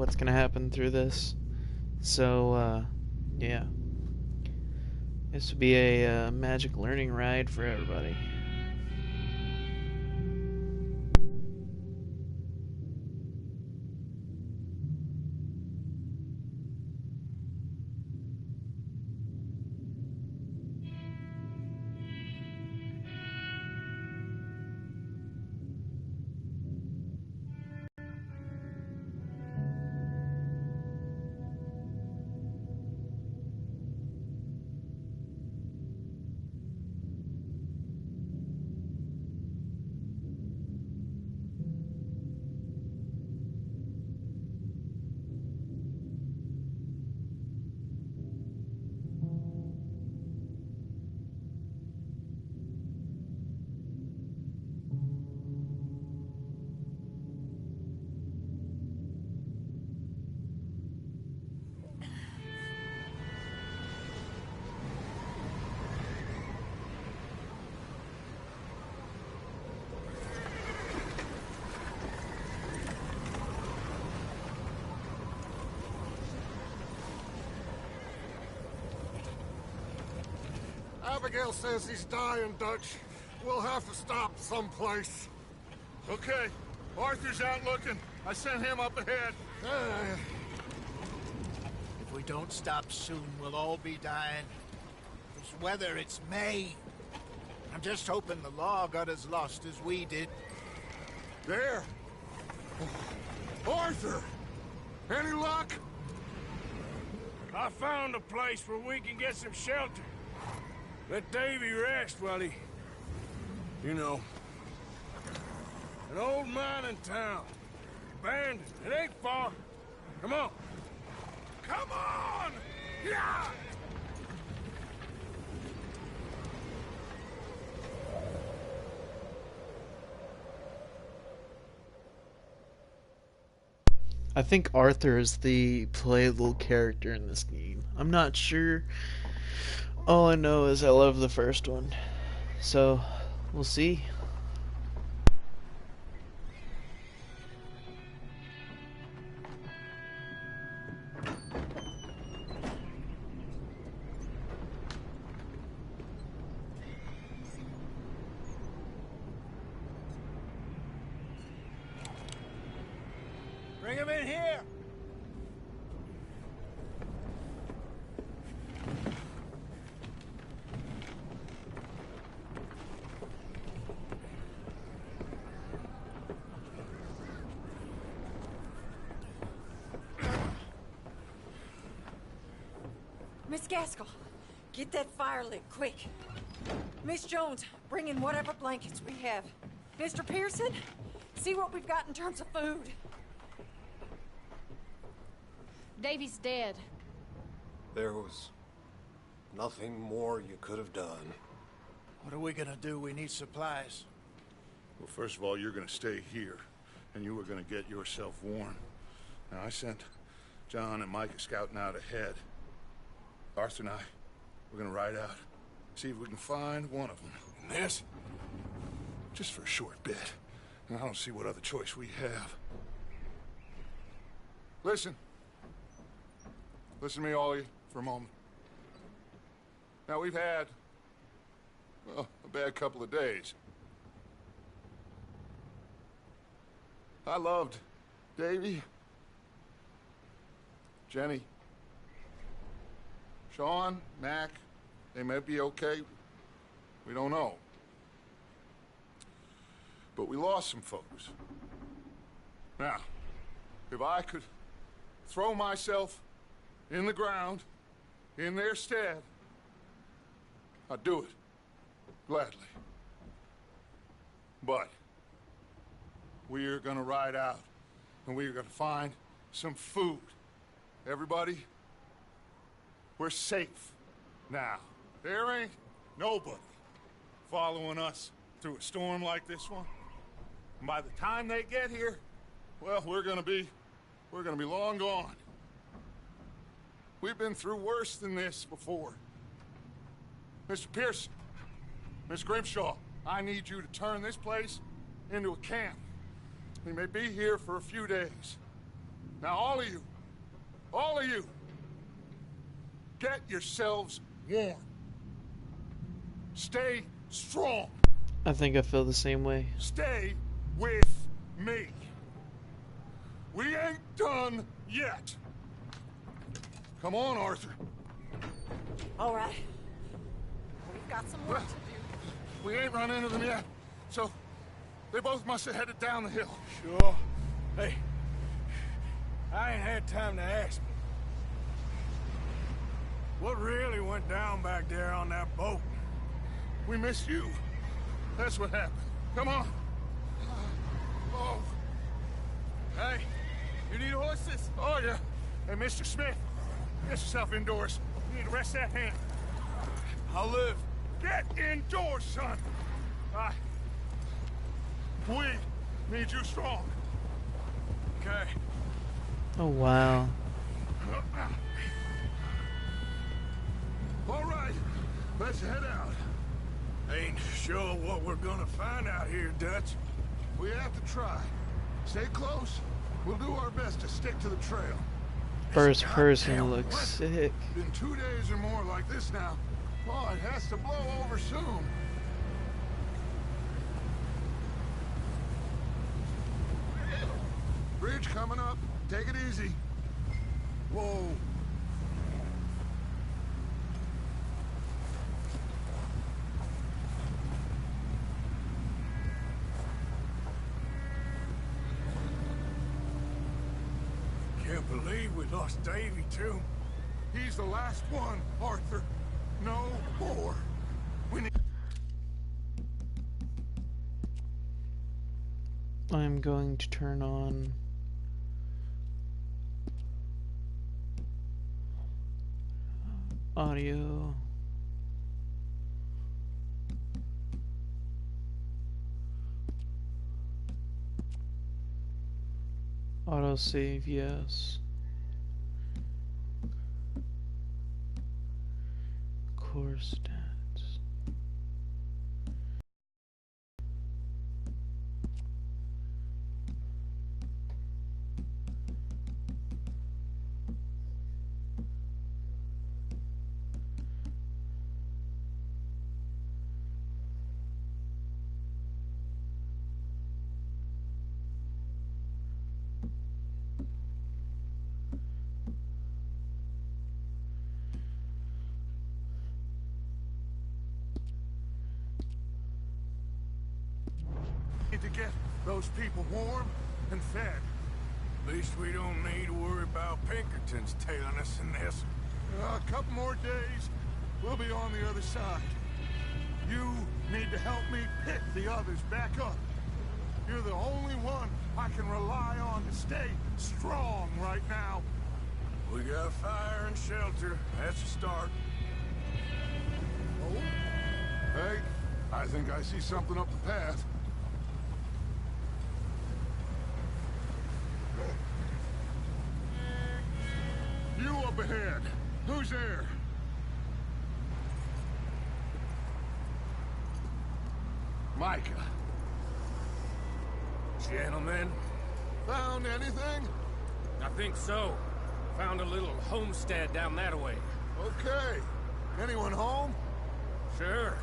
what's gonna happen through this. So, yeah. This would be a magic learning ride for everybody. Abigail says he's dying, Dutch. We'll have to stop someplace. Okay. Arthur's out looking. I sent him up ahead. If we don't stop soon, we'll all be dying. This weather, it's May. I'm just hoping the law got as lost as we did. There. Arthur! Any luck? I found a place where we can get some shelter. Let Davy rest while he... You know. An old mining town. Abandoned. It ain't far. Come on. Come on! Yeah! I think Arthur is the playable character in this game. I'm not sure. All I know is I love the first one. So, we'll see. Bring him in here! Miss Gaskell, get that fire lit, quick. Miss Jones, bring in whatever blankets we have. Mr. Pearson, see what we've got in terms of food. Davy's dead. There was nothing more you could have done. What are we gonna do? We need supplies. Well, first of all, you're gonna stay here, and you were gonna get yourself warm. Now, I sent John and Micah scouting out ahead. Arthur and I, we're gonna ride out, see if we can find one of them. And this? Just for a short bit. And I don't see what other choice we have. Listen. Listen to me, all of you, for a moment. Now, we've had, well, a bad couple of days. I loved Davy, Jenny, Sean, Mac. They may be okay. We don't know. But we lost some folks. Now, if I could throw myself in the ground, in their stead, I'd do it, gladly. But we are gonna ride out, and we are gonna find some food. Everybody, we're safe now. There ain't nobody following us through a storm like this one. And by the time they get here, well, we're gonna be long gone. We've been through worse than this before. Mr. Pearson, Miss Grimshaw, I need you to turn this place into a camp. We may be here for a few days, Now, all of you, get yourselves warm. Stay strong. I think I feel the same way. Stay with me. We ain't done yet. Come on, Arthur. All right. We've got some work to do. We ain't run into them yet, so they both must have headed down the hill. Sure. Hey, I ain't had time to ask. What really went down back there on that boat? We missed you. That's what happened. Come on. Oh. Hey, you need horses? Oh, yeah. Hey, Mr. Smith, get yourself indoors. You need to rest that hand. I'll live. Get indoors, son. We need you strong. Okay. Oh, wow. All right, let's head out. Ain't sure what we're gonna find out here, Dutch. We have to try. Stay close. We'll do our best to stick to the trail. First person Goddamn looks weather. sick. Been 2 days or more like this now. Oh, it has to blow over soon. Bridge coming up. Take it easy. Whoa. Can't believe we lost Davy, too. He's the last one, Arthur. No more. We need... I'm going to turn on audio. Autosave, yes. Core stats. Need to get those people warm and fed. At least we don't need to worry about Pinkertons tailing us in this. A couple more days, we'll be on the other side. You need to help me pick the others back up. You're the only one I can rely on to stay strong right now. We got fire and shelter. That's a start. Oh? Hey, I think I see something up the path. You up ahead. Who's there? Micah. Gentlemen, Found anything? I think so. Found a little homestead down that way. Okay. Anyone home? Sure.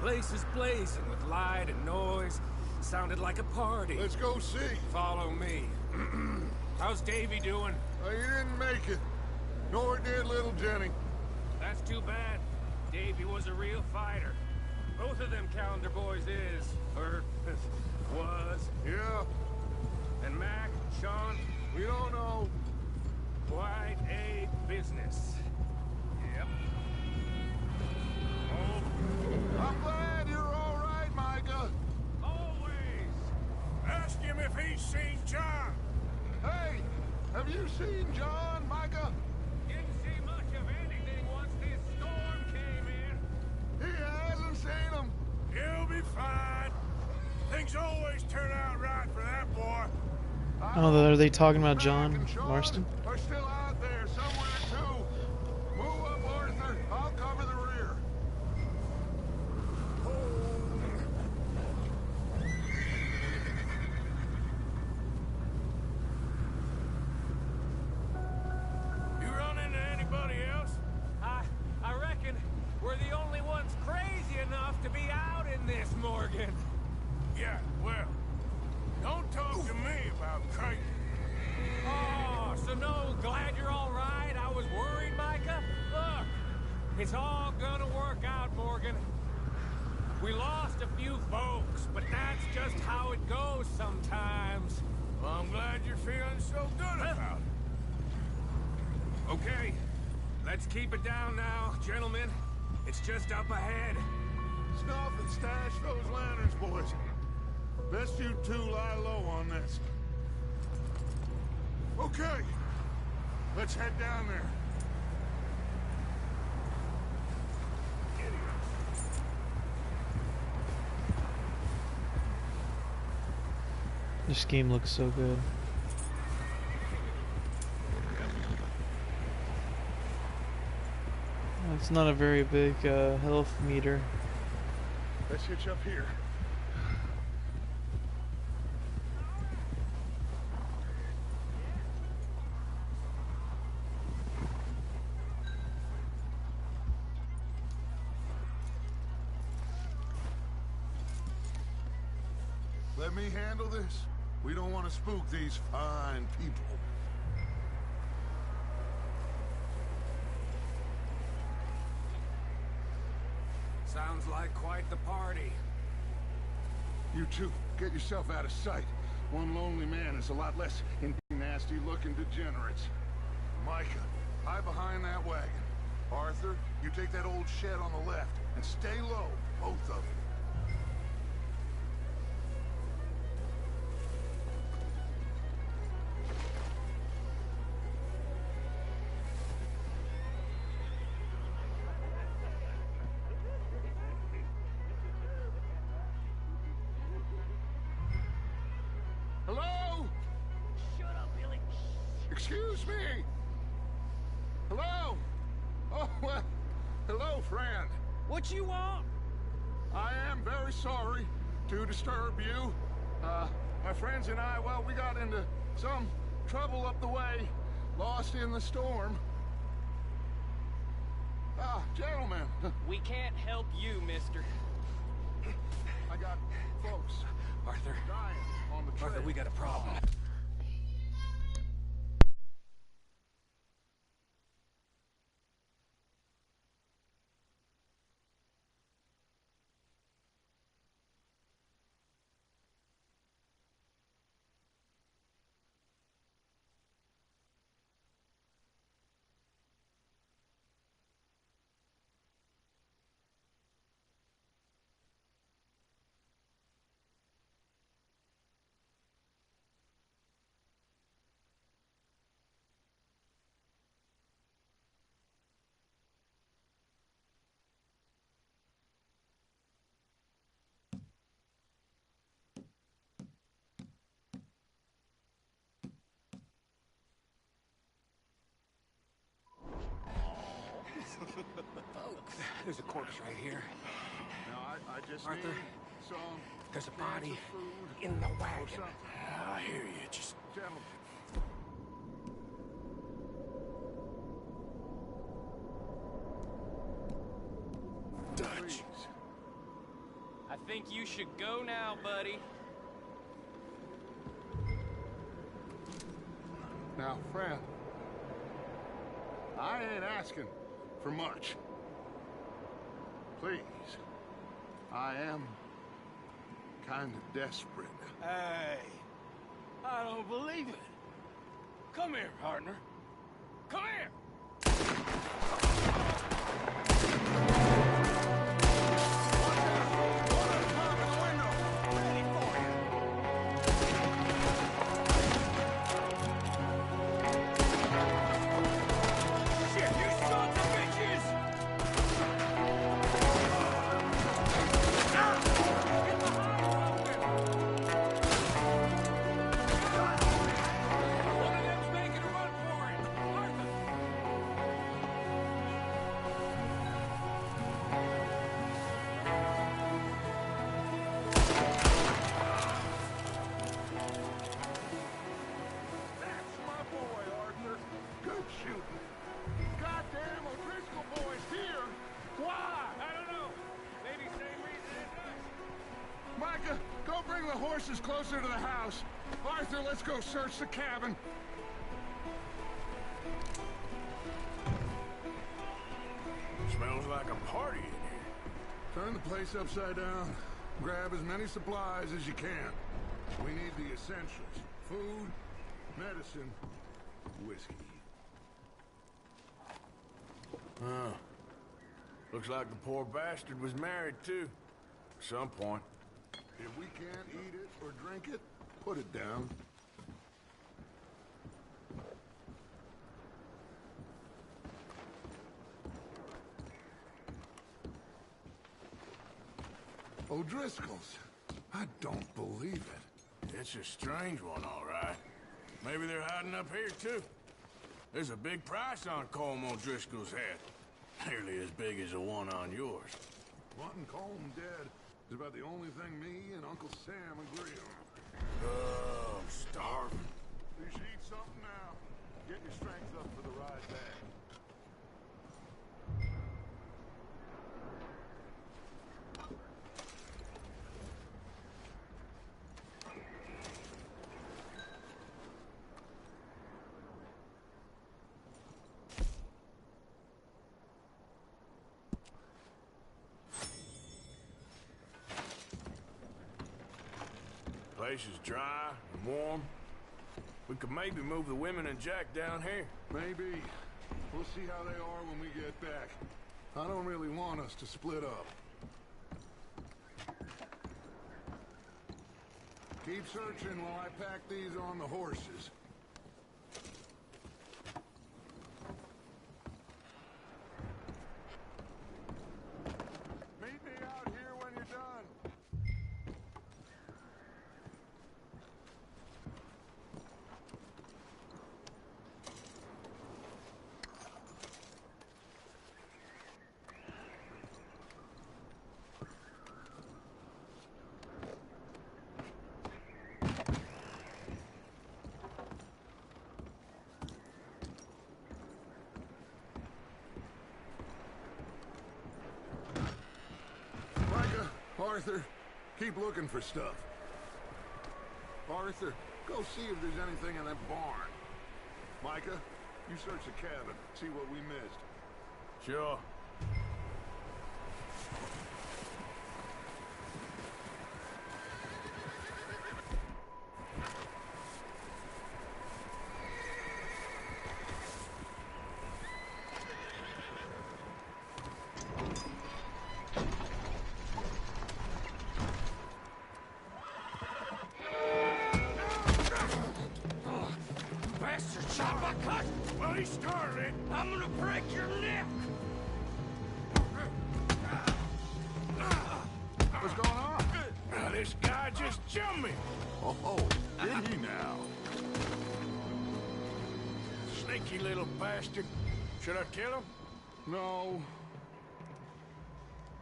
Place is blazing with light and noise. Sounded like a party. Let's go see. Follow me. How's Davy doing? He didn't make it. Nor did little Jenny. That's too bad. Davy was a real fighter. Both of them Calendar boys is, or was. Yeah, And Mac, Sean, we don't know. quite a business. Yep. Oh, I'm glad you're all right, Micah. always. ask him if he's seen John. Hey, have you seen John, Micah? Didn't see much of anything once this storm came in. He hasn't seen him. He'll be fine. Things always turn out right for that boy. Oh, are they talking about Mac John and Sean Marston? are still out there somewhere, too. Move up, Arthur. I'll cover the rear. It's all gonna work out, Morgan. We lost a few folks, but that's just how it goes sometimes. Well, I'm glad you're feeling so good about it. Okay, let's keep it down now, gentlemen. It's just up ahead. Snuff and stash those lanterns, boys. Best you two lie low on this. Okay, let's head down there. This game looks so good. It's not a very big health meter. Let's hitch up here. Let me handle this. We don't want to spook these fine people. Sounds like quite the party. You two, get yourself out of sight. One lonely man is a lot less nasty-looking degenerates. Micah, hide behind that wagon. Arthur, you take that old shed on the left, and stay low, both of you. Hello? Shut up, Billy. Excuse me? Hello? Oh, well, hello, friend. What you want? I am very sorry to disturb you. My friends and I, well, we got into some trouble up the way, lost in the storm. Gentlemen. We can't help you, mister. I got folks Arthur. dying on the trail. Arthur, we got a problem. There's a corpse right here. No, I just Arthur, need some there's a cans body of food in the or wagon. something. I hear you. Just Gentlemen. Dutch. Please. I think you should go now, buddy. Now, friend, I ain't asking for much. Please, I am kind of desperate. Hey, I don't believe it. Come here, partner. Come here. Shit, you sons of bitches! One of them's making a run for it. Arthur! That's my boy, Arthur. Good shooting. Goddamn O'Driscoll boys here. Why? I don't know. Maybe same reason as us. Micah, go bring the horses closer to the house. Arthur, let's go search the cabin. Smell party in here. Turn the place upside down. Grab as many supplies as you can. We need the essentials. Food, medicine, whiskey. Looks like the poor bastard was married, too. At some point. If we can't eat it or drink it, put it down. O'Driscoll's. I don't believe it. It's a strange one, all right. Maybe they're hiding up here, too. There's a big price on Colm O'Driscoll's head. Nearly as big as the one on yours. Wanting Colm dead is about the only thing me and Uncle Sam agree on. Oh, I'm starving. You should eat something now. Get your strength up for the ride back. Place is dry and warm. We could maybe move the women and Jack down here. Maybe. We'll see how they are when we get back. I don't really want us to split up. Keep searching while I pack these on the horses. Meet me out here when you're done. Micah, Arthur, keep looking for stuff. Arthur, go see if there's anything in that barn. Micah, you search the cabin, see what we missed. Sure. Bastard shot my cousin! Well, he started it! I'm gonna break your neck! What's going on? This guy just jumped me! Oh, did he now? Sneaky little bastard. Should I kill him? No.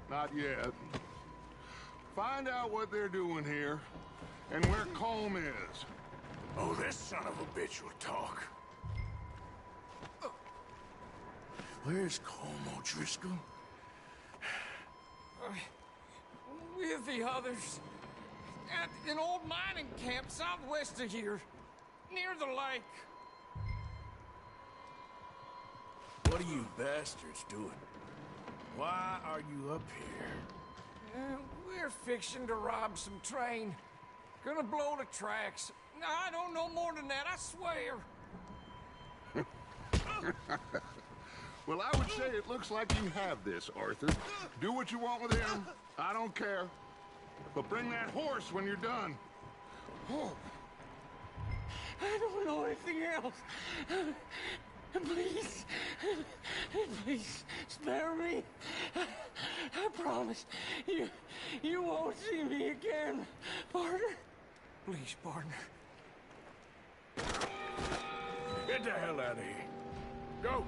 Not yet. Find out what they're doing here, and where Colm is. Oh, this son of a bitch will talk. Where's Colm O'Driscoll? With the others. At an old mining camp southwest of here. Near the lake. What are you bastards doing? Why are you up here? We're fixing to rob some train. Gonna blow the tracks. I don't know more than that, I swear. Well, I would say it looks like you have this, Arthur. Do what you want with him. I don't care. But bring that horse when you're done. Oh. I don't know anything else. Please. Please, spare me. I promise. You won't see me again, partner. Please, partner. Get the hell out of here. Go!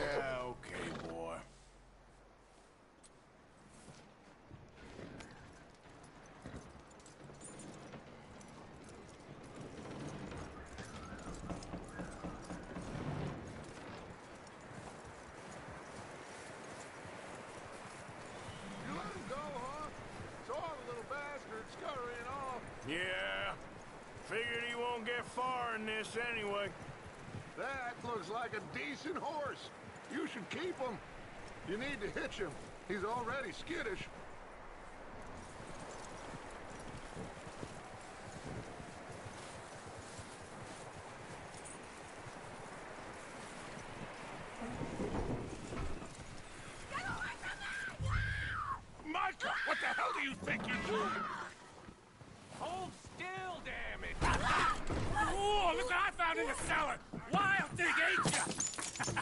Yeah, okay, boy. far in this anyway. That looks like a decent horse. You should keep him. You need to hitch him. He's already skittish. Micah, what the hell do you think you're doing? Hold still, damn it! Oh, look what I found in the cellar! Wild thing, ain't ya?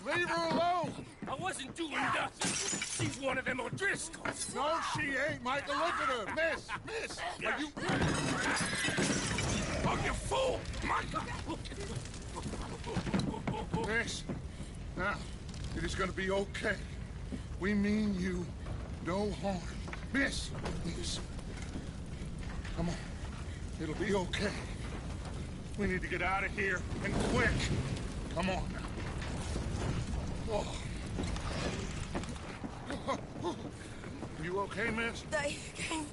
Leave her alone! I wasn't doing nothing. She's one of them O'Driscolls. No, she ain't, Micah. Look at her. Miss! Miss! Are you... Oh, you fool! Micah! Miss, now, it is gonna be okay. We mean you no harm. Miss! Miss. Come on. It'll be okay. We need to get out of here, and quick. Come on now. Oh. You okay, miss? They came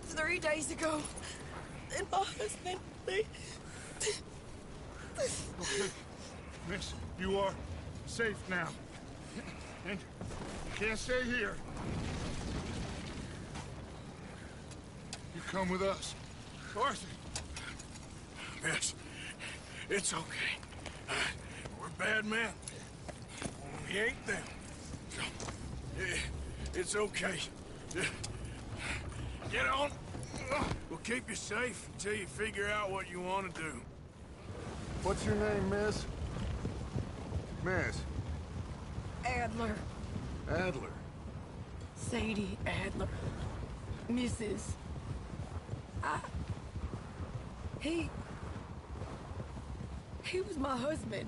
3 days ago. And my husband, they... Okay. Miss, you are safe now. And you can't stay here. You come with us. Arthur. Miss, it's okay. We're bad men. We ain't them. It's okay. Get on. We'll keep you safe until you figure out what you want to do. What's your name, miss? Miss. Adler. Adler. Sadie Adler. Mrs. He was my husband.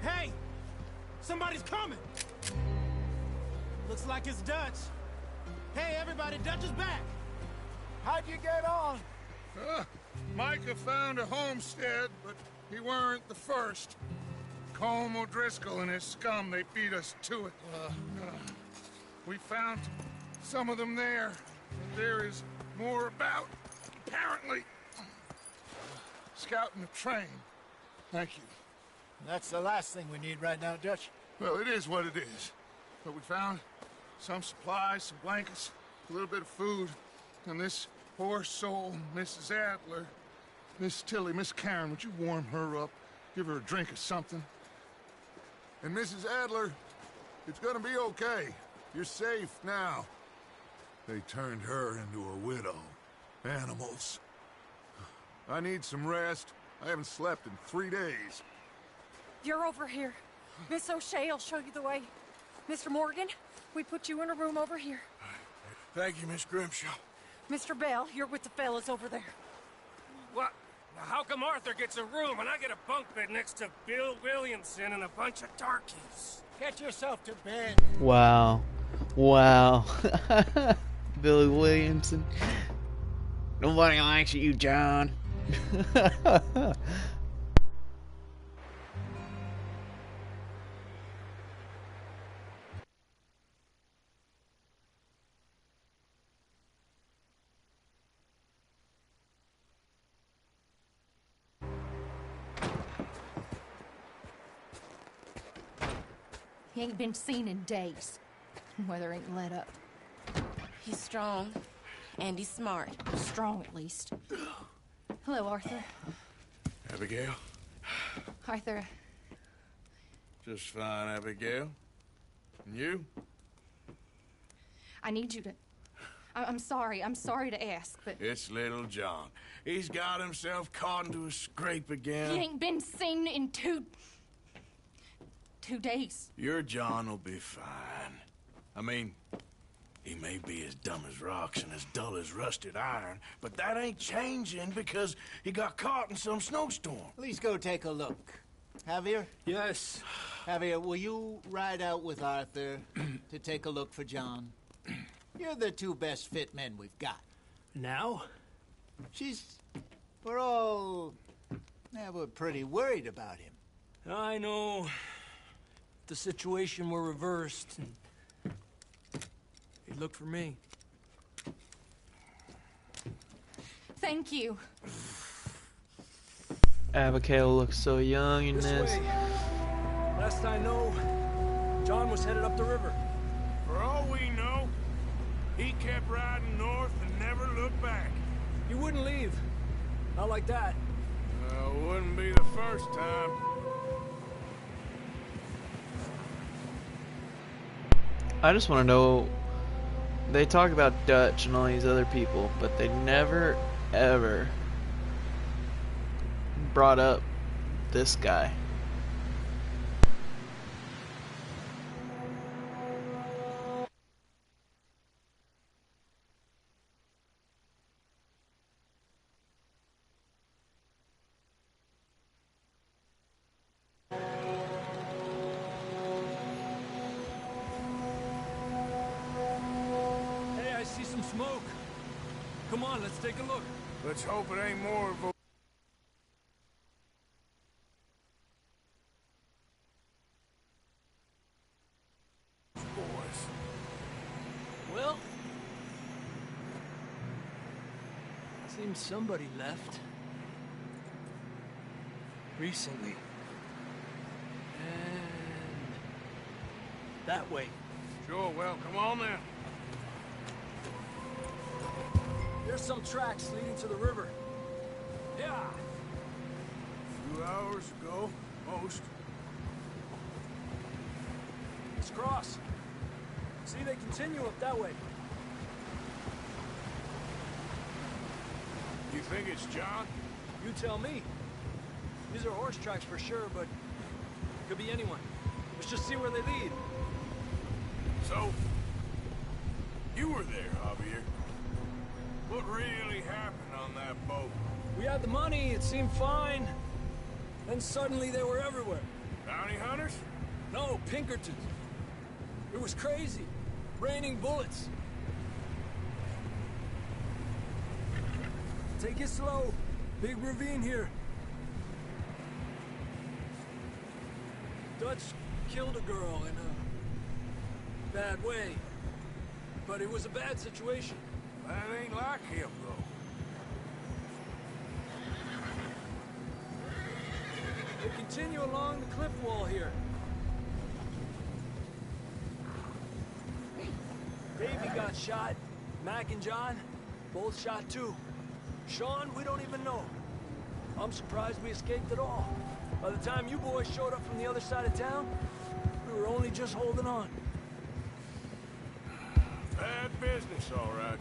Hey! Somebody's coming! Looks like it's Dutch. Hey, everybody, Dutch is back! How'd you get on? Micah found a homestead, but he weren't the first. Colm O'Driscoll and his scum, they beat us to it. We found some of them there. There is more about, apparently. Scouting the train. Thank you. That's the last thing we need right now, Dutch. Well, it is what it is. But we found some supplies, some blankets, a little bit of food, and this poor soul, Mrs. Adler, Miss Tilly, Miss Karen, would you warm her up? Give her a drink or something? And Mrs. Adler, it's gonna be okay. You're safe now. They turned her into a widow. Animals. I need some rest. I haven't slept in 3 days. You're over here. Miss O'Shea will show you the way. Mr. Morgan, we put you in a room over here. Thank you, Miss Grimshaw. Mr. Bell, you're with the fellas over there. What? Now, how come Arthur gets a room and I get a bunk bed next to Bill Williamson and a bunch of darkies? Get yourself to bed. Wow. Wow. Billy Williamson. Nobody likes you, John. He ain't been seen in days. Weather ain't let up. He's strong, and he's smart. Strong, at least. Hello, Arthur. Abigail? Arthur, Just fine, Abigail. And you? I need you to... I'm sorry to ask, but... It's little John. He's got himself caught into a scrape again. He ain't been seen in 2 days. Your John will be fine. I mean, he may be as dumb as rocks and as dull as rusted iron, but that ain't changing because he got caught in some snowstorm. Please go take a look. Javier? Yes. Javier, will you ride out with Arthur to take a look for John? You're the two best fit men we've got. Now? We're pretty worried about him. I know. If the situation were reversed, and he'd look for me. Thank you. Abigail looks so young in This this. way. Last I know, John was headed up the river. For all we know, he kept riding north and never looked back. He wouldn't leave. Not like that. Wouldn't be the first time. I just want to know, they talk about Dutch and all these other people, but they never, ever brought up this guy. Hey, I see some smoke. Come on, let's take a look. Let's hope it ain't more of a... boys. Well, seems somebody left. Recently. And that way. Sure, well, come on now. There's some tracks leading to the river. Yeah. 2 hours ago, most. Let's cross. See, they continue up that way. You think it's John? You tell me. These are horse tracks for sure, but could be anyone. Let's just see where they lead. So, you were there, Javier. What really happened on that boat? We had the money, it seemed fine. Then suddenly they were everywhere. Bounty hunters? No, Pinkertons. It was crazy. Raining bullets. Take it slow. Big ravine here. Dutch killed a girl in a bad way. But it was a bad situation. That ain't like him, though. They continue along the cliff wall here. Davey got shot. Mac and John, both shot too. Sean, we don't even know. I'm surprised we escaped at all. By the time you boys showed up from the other side of town, we were only just holding on. Bad business, all right.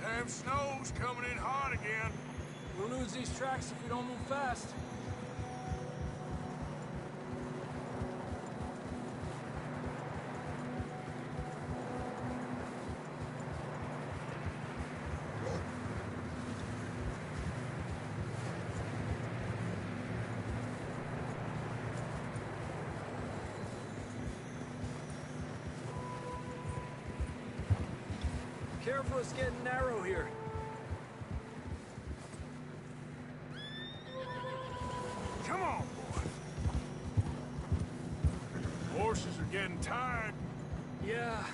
Damn snow's coming in hard again. We'll lose these tracks if we don't move fast. Careful, it's getting narrow here. Come on, boy. Horses are getting tired. Yeah,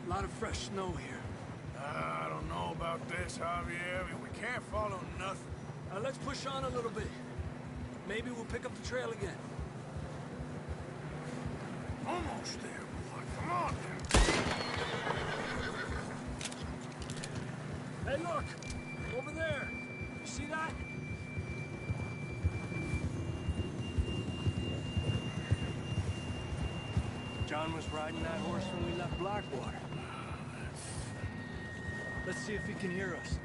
a lot of fresh snow here. I don't know about this, Javier. We can't follow nothing. Let's push on a little bit. Maybe we'll pick up the trail again. Almost there, boy. Come on now. Hey, look! Over there! You see that? John was riding that horse when we left Blackwater. Let's see if he can hear us.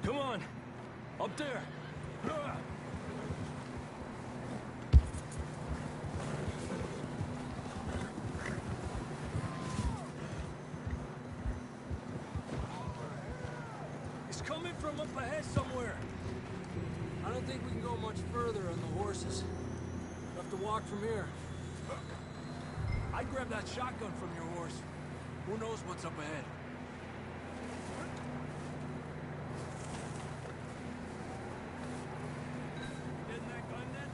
Come on! Up there! It's coming from up ahead somewhere. I don't think we can go much further on the horses. We'll have to walk from here. I'd grab that shotgun from your horse. Who knows what's up ahead? Getting that gun then?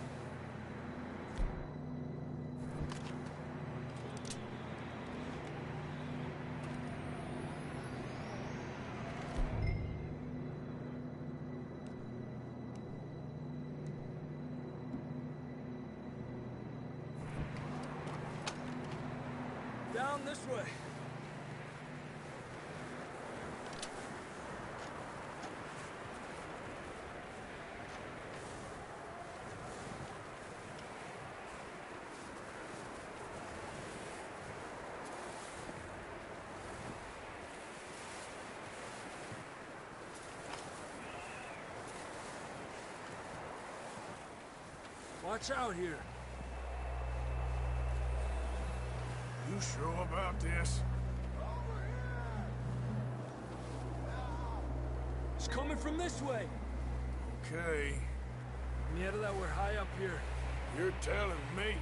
Down this way. Watch out here. You sure about this? It's coming from this way. Okay, Mierda, we're high up here. you're telling me.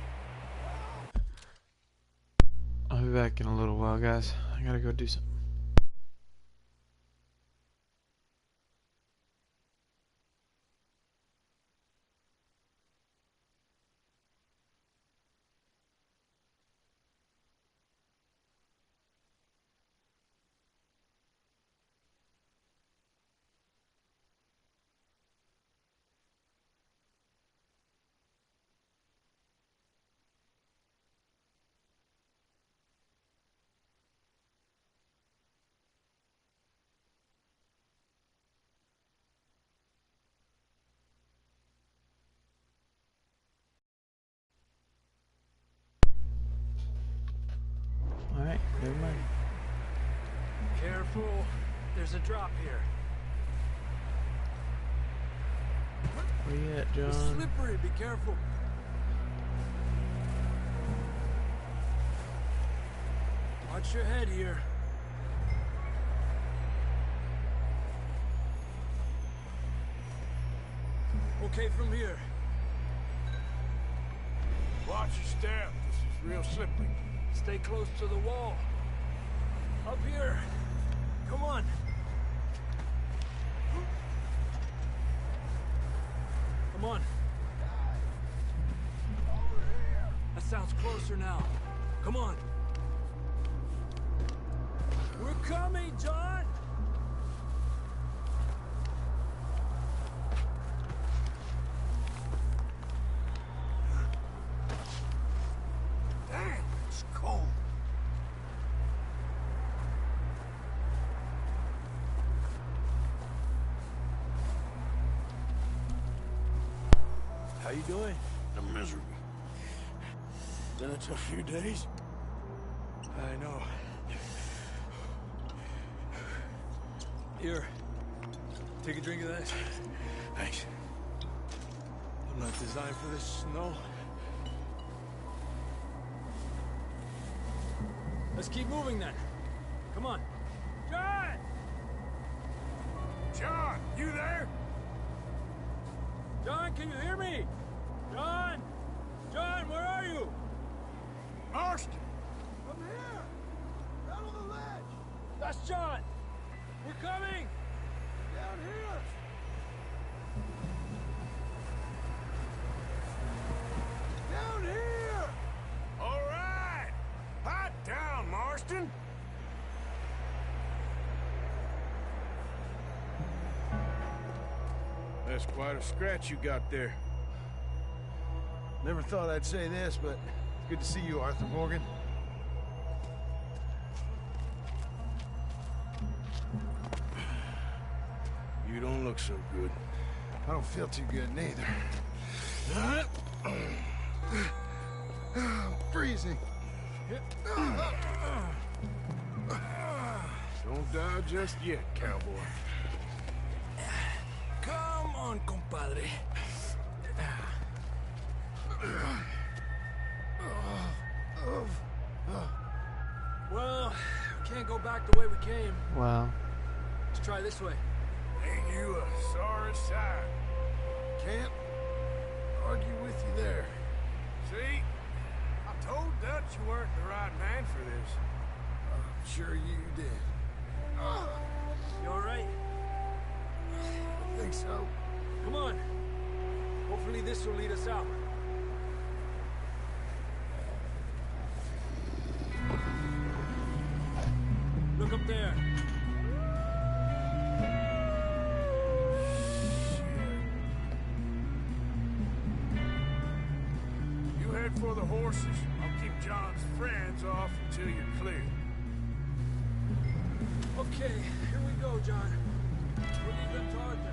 I'll be back in a little while, guys. I gotta go do something. Alright, never mind. Careful. There's a drop here. Where you at, It's John? slippery. Be careful. Watch your head here. Okay, from here. Watch your step. This is real slippery. Stay close to the wall. Up here. Come on. Come on. That sounds closer now. Come on. We're coming, John! Damn, it's cold. How you doing? I'm miserable. Been a tough few days. I know. Here. Take a drink of that. Thanks. I'm not designed for this snow. Let's keep moving then. Come on. John! John, you there? John, can you hear me? John! John, where are you? Marston! I'm here! Down on the ledge! That's John! We're coming! Down here! Down here! All right! Hot down, Marston! That's quite a scratch you got there. Never thought I'd say this, but it's good to see you, Arthur Morgan. You don't look so good. I don't feel too good neither. I'm freezing. Don't die just yet, cowboy. Come on, compadre. Well, we can't go back the way we came. Wow. Let's try this way. you a sorry sight. Can't argue with you there. See? I told Dutch you weren't the right man for this. I'm sure you did. You alright? I think so. Come on. Hopefully this will lead us out. Look up there. You head for the horses. I'll keep John's friends off until you're clear. Okay, here we go, John. We'll leave them to Arthur.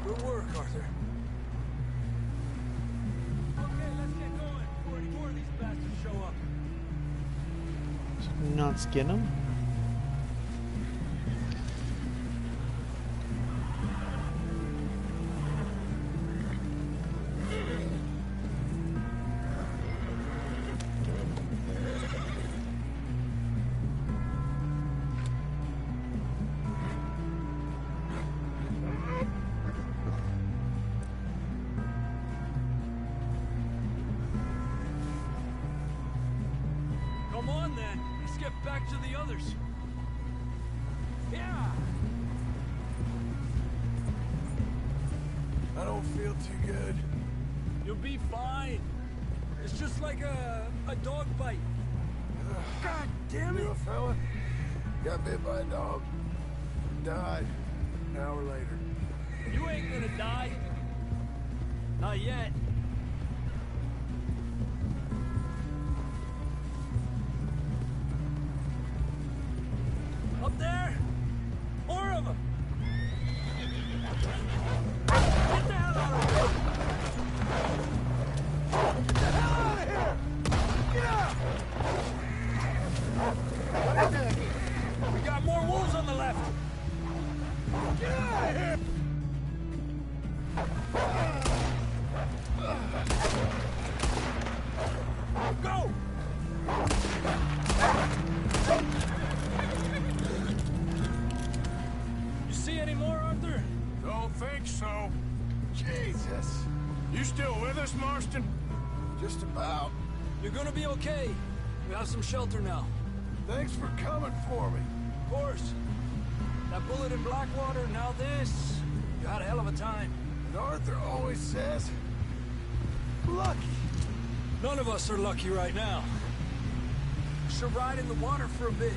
Good work, Arthur. Okay, let's get going before any more of these bastards show up. Not skin him? Come on, then. Let's get back to the others. Yeah! I don't feel too good. You'll be fine. It's just like a dog bite. God damn it! Knew a fella? Got bit by a dog. Died. An hour later. You ain't gonna die. Not yet. Up there? More of them! Get the hell out of here! Get the hell out of here! Get out! What is that? We got more wolves on the left! Get out of here! Go! You see any more, Arthur? Don't think so. Jesus! You still with us, Marston? Just about. You're gonna be okay. We have some shelter now. Thanks for coming for me. Of course. That bullet in Blackwater, now this. You had a hell of a time. And Arthur always says, lucky. None of us are lucky right now. Should ride in the water for a bit.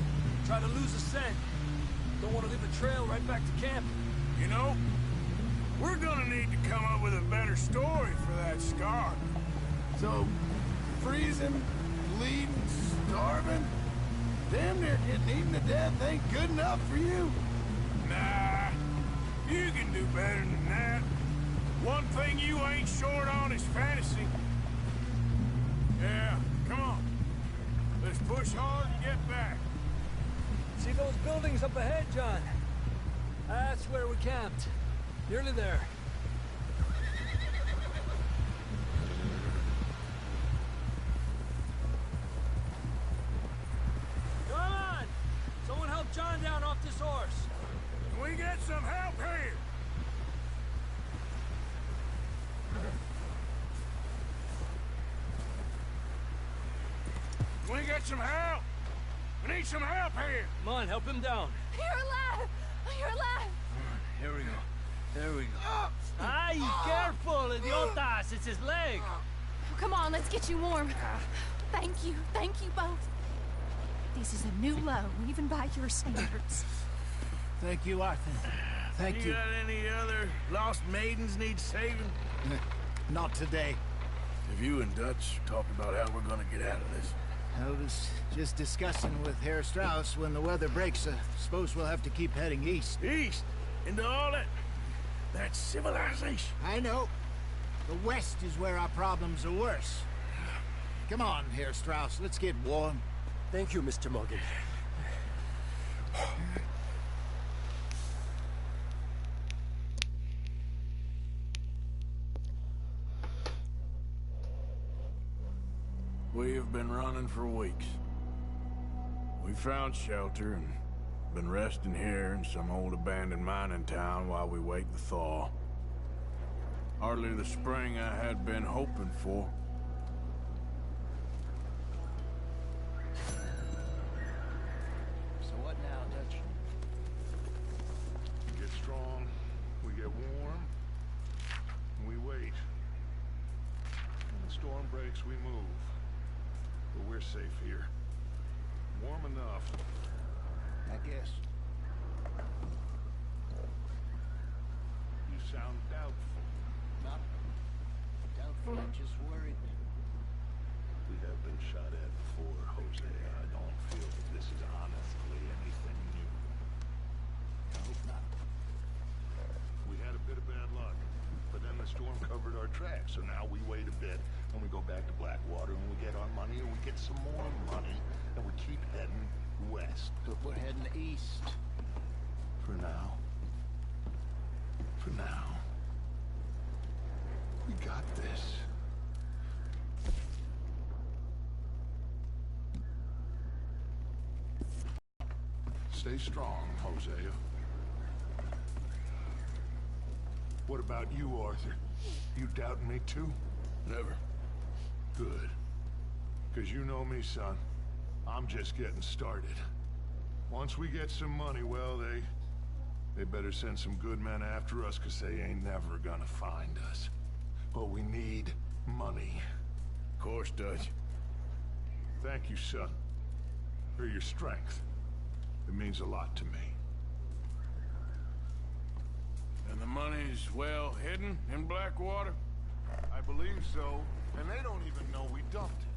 Try to lose a scent. Don't want to leave a trail right back to camp. You know, we're gonna need to come up with a better story for that scar. So, freezing, bleeding, starving, damn near getting eaten to death ain't good enough for you? Nah, you can do better than that. One thing you ain't short on is fantasy. Yeah, come on. Let's push hard and get back. See those buildings up ahead, John? That's where we camped. Nearly there. Come on! Someone help John down off this horse. Can we get some help here? Can we get some help? We need some help here. Come on, help him down. You're alive! You're alive! Here we go. There we go. Ay, careful, idiotas! It's his leg. Come on, let's get you warm. Thank you both. This is a new low, even by your standards. Thank you, Arthur. Thank you. Got any other lost maidens need saving? Not today. Have you and Dutch talked about how we're gonna get out of this? I was just discussing with Herr Strauss when the weather breaks. Suppose we'll have to keep heading east. East? Into all that civilization. I know. The west is where our problems are worse. Come on, Herr Strauss, let's get warm. Thank you, Mr. Morgan. We have been running for weeks. We found shelter and been resting here in some old abandoned mining town while we wait the thaw. Hardly the spring I had been hoping for. So what now, Dutch? We get strong, we get warm, and we wait. When the storm breaks, we move. But we're safe here. Warm enough. I guess. You sound doubtful. Not doubtful, I'm just worried. We have been shot at before, Jose. I don't feel that this is honestly anything new. I hope not. We had a bit of bad luck, but then the storm covered our tracks, so now we wait a bit, and we go back to Blackwater, and we get our money, and we get some more money, and we keep heading west. But we're heading east. For now. For now. We got this. Stay strong, Hosea. What about you, Arthur? You doubting me too? Never. Good. 'Cause you know me, son. I'm just getting started. Once we get some money, well, they better send some good men after us, 'cause they ain't never gonna find us. But we need money. Of course, Dutch. Thank you, son, for your strength. It means a lot to me. And the money's well hidden in Blackwater? I believe so, and they don't even know we dumped it.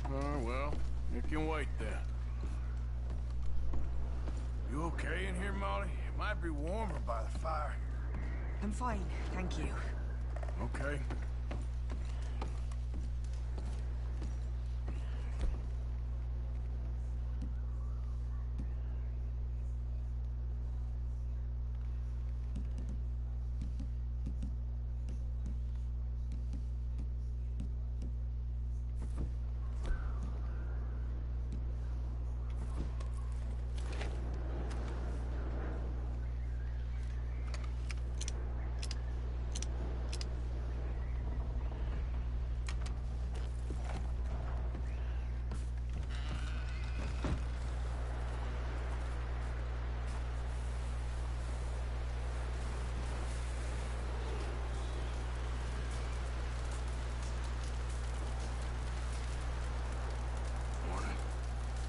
Oh, well, it can wait then. You okay in here, Molly? It might be warmer by the fire. I'm fine, thank you. Okay.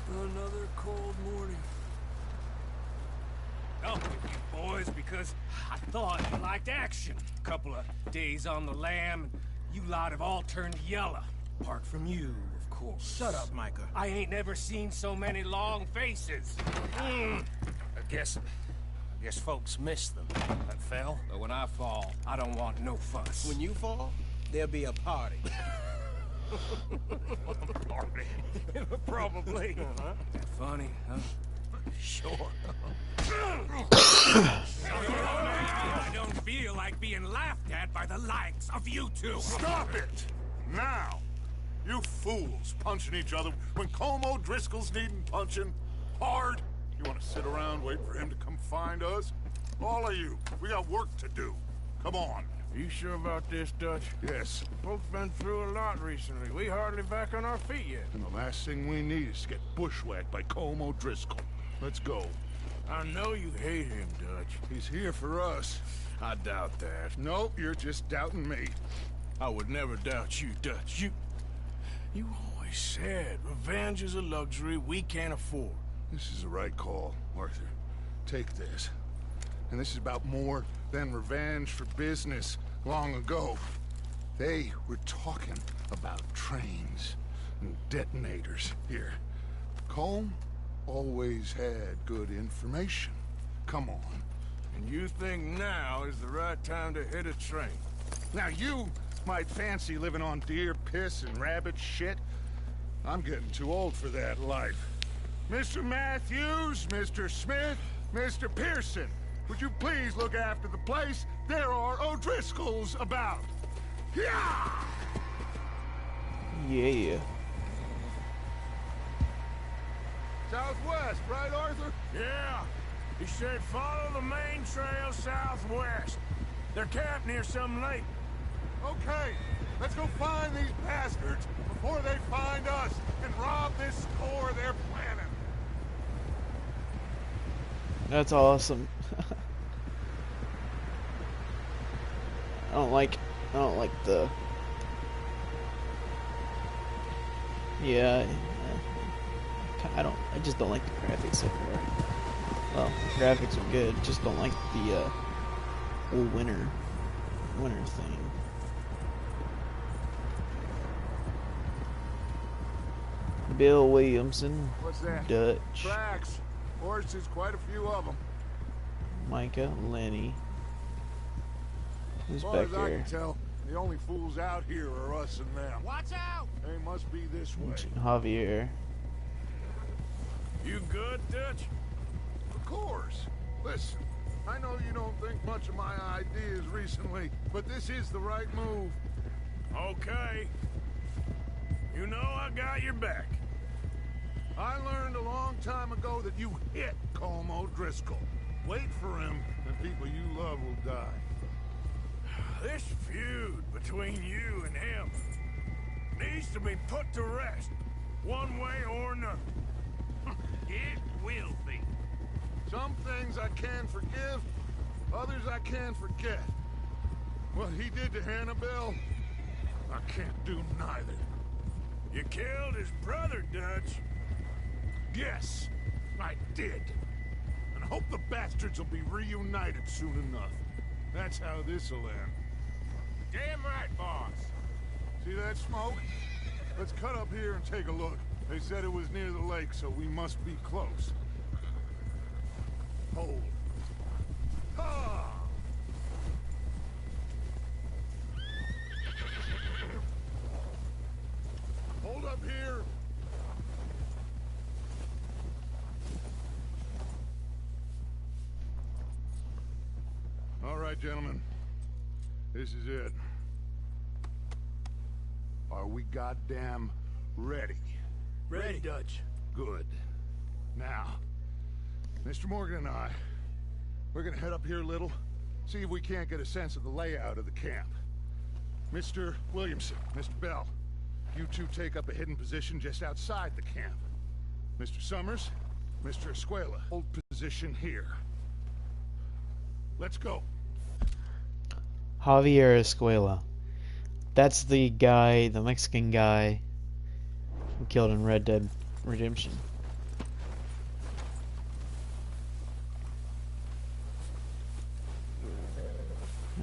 Another cold morning. Up with you boys, because I thought you liked action. A couple of days on the lam, and you lot have all turned yellow. Apart from you, of course. Shut up, Micah. I ain't never seen so many long faces. I guess folks miss them. That fell. But when I fall, I don't want no fuss. When you fall, there'll be a party. Party. Probably. That funny, huh? Sure. I don't feel like being laughed at by the likes of you two. Stop it! Now! You fools punching each other when Como Driscoll's needing punching hard. You want to sit around waiting for him to come find us? All of you, we got work to do. Come on. Are you sure about this, Dutch? Yes. Folks been through a lot recently. We hardly back on our feet yet. And the last thing we need is to get bushwhacked by Como Driscoll. Let's go. I know you hate him, Dutch. He's here for us. I doubt that. No, you're just doubting me. I would never doubt you, Dutch. You always said revenge is a luxury we can't afford. This is the right call, Arthur. Take this. And this is about more than revenge for business long ago. They were talking about trains and detonators here. Colm always had good information. Come on. And you think now is the right time to hit a train? Now you might fancy living on deer piss and rabbit shit. I'm getting too old for that life. Mr. Matthews, Mr. Smith, Mr. Pearson, would you please look after the place? There are O'Driscolls about. Yeah! Yeah. Southwest, right, Arthur? Yeah. He said follow the main trail southwest. They're camped near some lake. Okay, let's go find these bastards before they find us and rob this store they're planning. That's awesome. I don't like the. Yeah, I just don't like the graphics anymore. Well, the graphics are good. Just don't like the whole winter thing. Bill Williamson. What's that? Dutch. Tracks. Horses, quite a few of them. Micah, Lenny. Who's As far back as I here? can tell, the only fools out here are us and them. Watch out! They must be this way. Javier. You good, Dutch? Of course. Listen, I know you don't think much of my ideas recently, but this is the right move. Okay. You know I got your back. I learned a long time ago that you hit Colm O'Driscoll. Wait for him, and people you love will die. This feud between you and him needs to be put to rest, one way or another. It will be. Some things I can forgive, others I can't forget. What he did to Annabelle, I can't do neither. You killed his brother, Dutch. Yes, I did. And I hope the bastards will be reunited soon enough. That's how this'll end. Damn right, boss. See that smoke? Let's cut up here and take a look. They said it was near the lake, so we must be close. Hold. Ha! Hold up here. All right, gentlemen. This is it. Are we goddamn ready? Ready, Dutch. Good. Now, Mr. Morgan and I, we're gonna head up here a little, see if we can't get a sense of the layout of the camp. Mr. Williamson, Mr. Bell, you two take up a hidden position just outside the camp. Mr. Summers, Mr. Escuela, hold position here. Let's go. Javier Escuela. That's the guy, the Mexican guy who killed in Red Dead Redemption.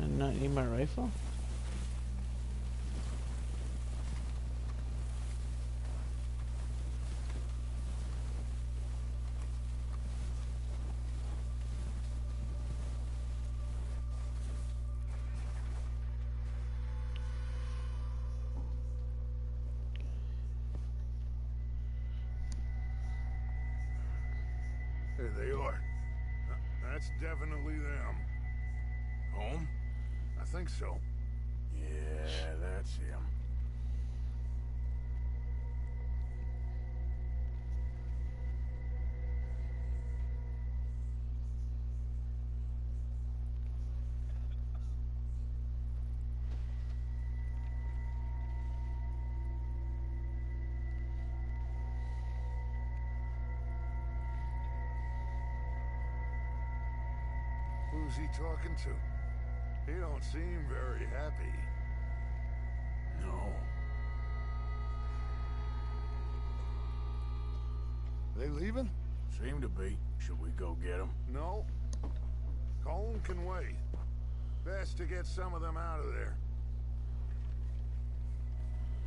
And not need my rifle? There they are. That's definitely them. Home? I think so. Yeah, that's him. Who's he talking to? He don't seem very happy. No. They leaving? Seem to be. Should we go get him? No. Colm can wait. Best to get some of them out of there.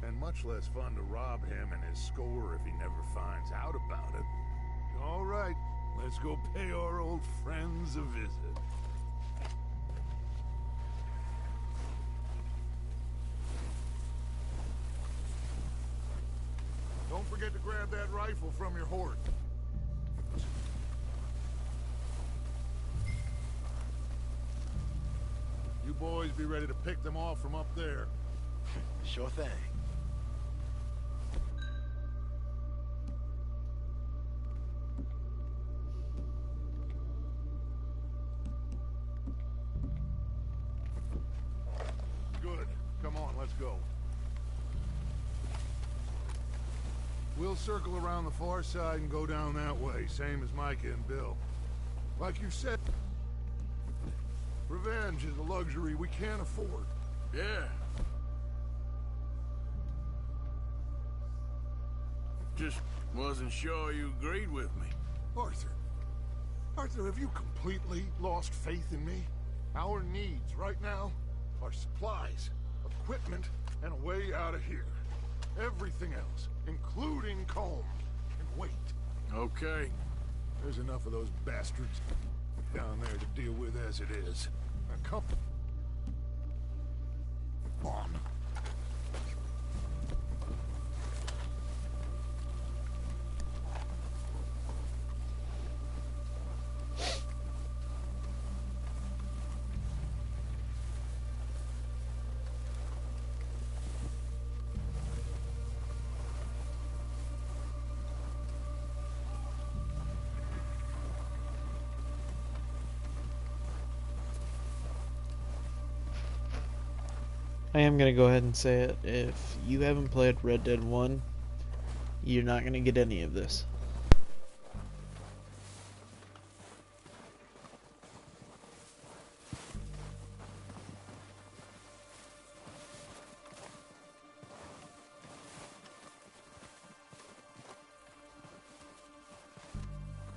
And much less fun to rob him and his score if he never finds out about it. All right, let's go pay our old friends a visit. forget to grab that rifle from your horse. You boys be ready to pick them off from up there. Sure thing. Good. Come on, let's go. We'll circle around the far side and go down that way, same as Micah and Bill. Like you said, revenge is a luxury we can't afford. Yeah. Just wasn't sure you agreed with me. Arthur. Arthur, have you completely lost faith in me? Our needs right now are supplies, equipment, and a way out of here. Everything else, including Colm, can wait. Okay. There's enough of those bastards down there to deal with as it is. Now come on. I am going to go ahead and say it. If you haven't played Red Dead 1, you're not going to get any of this.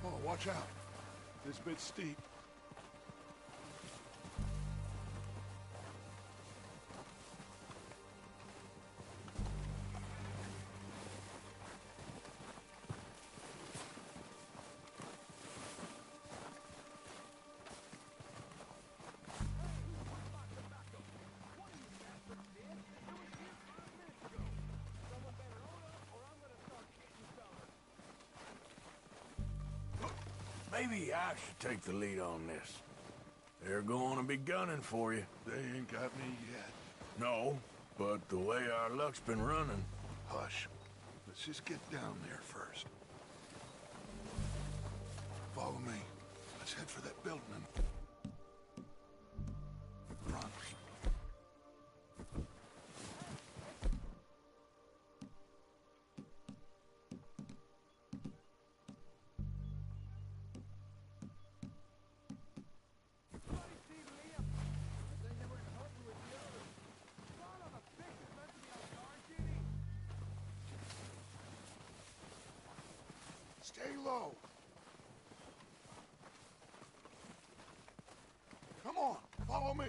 Oh, watch out. This bit's steep. Maybe I should take the lead on this. They're going to be gunning for you. They ain't got me yet. No, but the way our luck's been running... Hush. Let's just get down there first. Follow me. Let's head for that building and... Run. Stay low. Come on, follow me.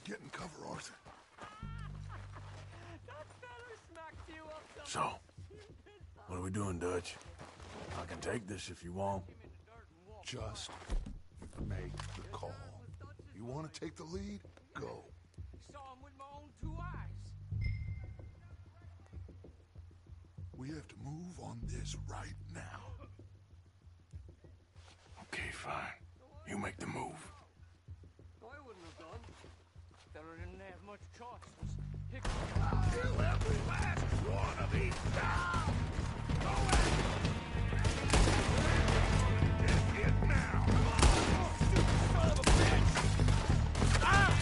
Get in cover, Arthur. So, what are we doing, Dutch? I can take this if you want. Just make the call. You want to take the lead? Go. Saw him with my own 2 eyes. We have to move on this right now. Okay, fine. You make the move. I wouldn't have done. Fella didn't have much choice. Was pick I'll kill every last one of these now! Go ahead! Get it now! Come on! Stupid son of a bitch! Ah!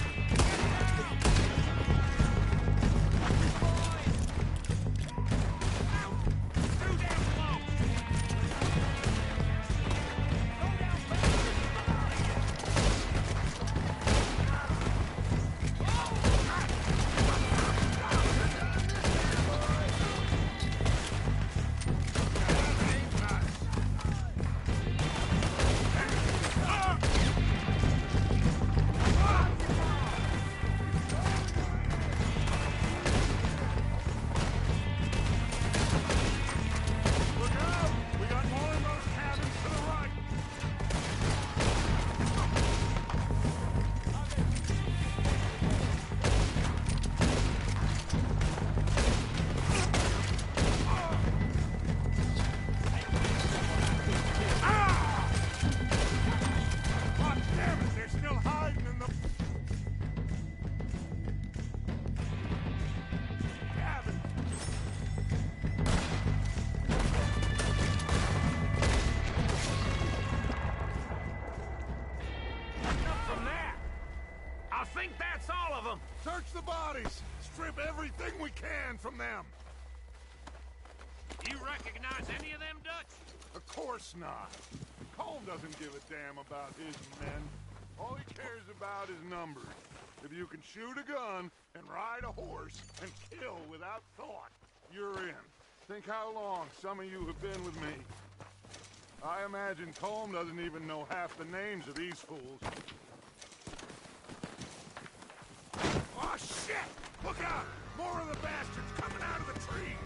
them! Search the bodies! Strip everything we can from them! You recognize any of them, Dutch? Of course not. Colm doesn't give a damn about his men. All he cares about is numbers. If you can shoot a gun and ride a horse and kill without thought, you're in. Think how long some of you have been with me. I imagine Colm doesn't even know half the names of these fools. Oh, shit! Look out! More of the bastards coming out of the trees!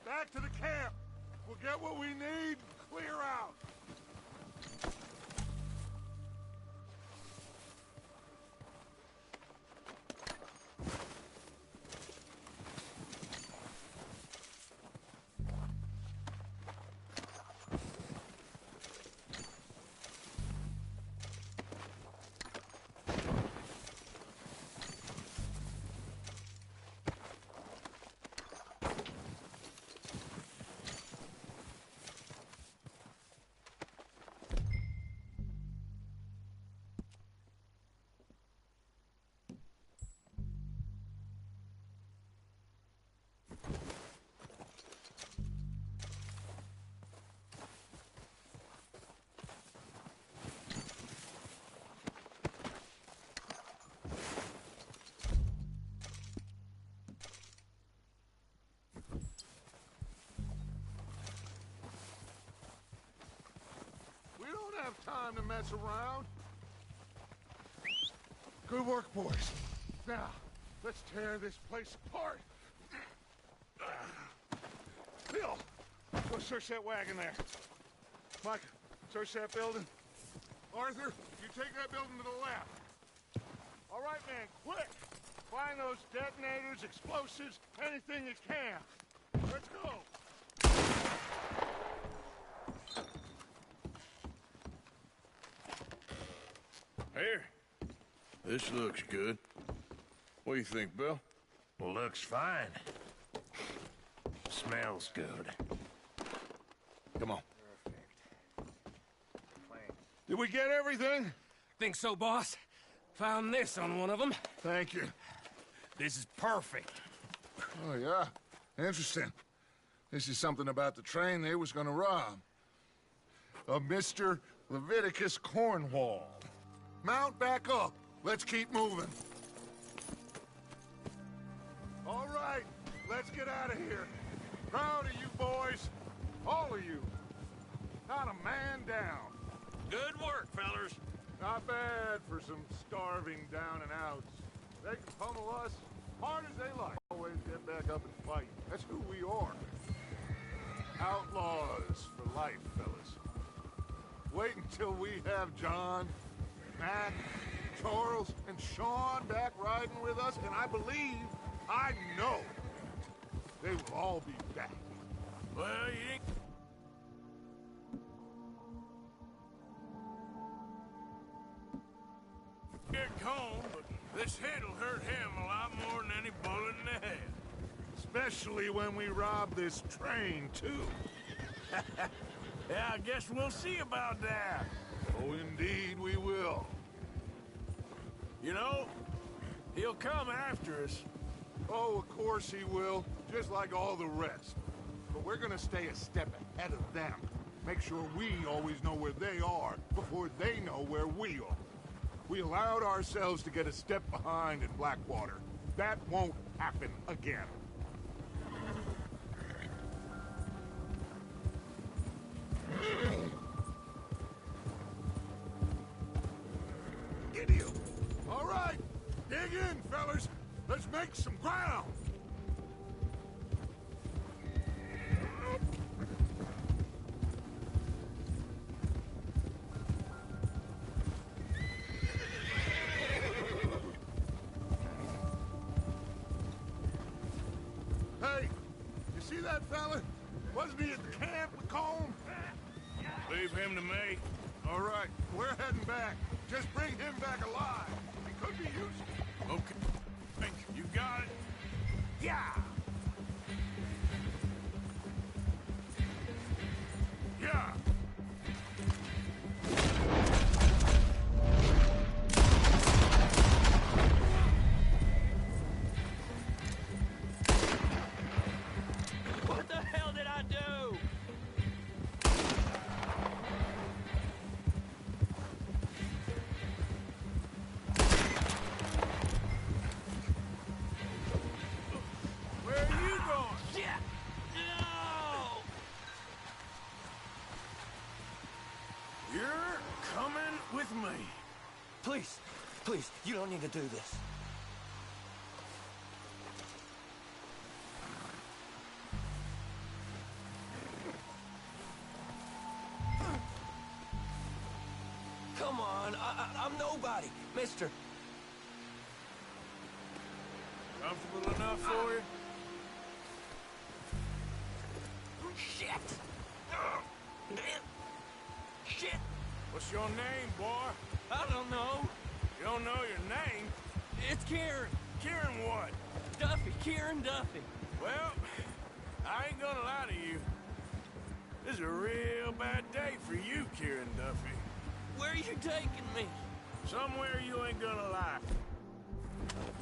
Back to the camp. We'll get what we need, clear out. Have time to mess around. Good work, boys. Now, let's tear this place apart. Bill, go search that wagon there. Mike, search that building. Arthur, you take that building to the left. All right, man, quick. Find those detonators, explosives, anything you can. Let's go. Here. This looks good. What do you think, Bill? Looks fine. Smells good. Come on. Did we get everything? Think so, boss. Found this on one of them. Thank you. This is perfect. Oh, yeah? Interesting. This is something about the train they was gonna rob. Of Mr. Leviticus Cornwall. Mount back up. Let's keep moving. All right, let's get out of here. Proud of you boys. All of you. Not a man down. Good work, fellers. Not bad for some starving down and outs. They can pummel us hard as they like. Always get back up and fight. That's who we are. Outlaws for life, fellas. Wait until we have John, Mac, Charles, and Sean back riding with us, and I know, they will all be back. Well, you ain't... Get Cone, but this hit'll hurt him a lot more than any bullet in the head. Especially when we rob this train, too. Yeah, I guess we'll see about that. Oh, indeed we will. You know, he'll come after us. Oh, of course he will, just like all the rest. But we're gonna stay a step ahead of them. Make sure we always know where they are before they know where we are. We allowed ourselves to get a step behind in Blackwater. That won't happen again. Gideon! All right, dig in, fellas. Let's make some ground. Hey, you see that fella? Wasn't he at the camp with Colm? Leave him to me. All right, we're heading back. Just bring him back alive. He could be useful. Okay. You got it. Yeah! Yeah! What the hell did I do? Where are you going? Shit! No! You're coming with me. Please, please, you don't need to do this. Come on, I'm nobody, mister. Comfortable enough for you? Shit! Shit! What's your name, boy? I don't know. You don't know your name? It's Kieran. Kieran what? Duffy. Kieran Duffy. Well, I ain't gonna lie to you. This is a real bad day for you, Kieran Duffy. Where are you taking me? Somewhere you ain't gonna like.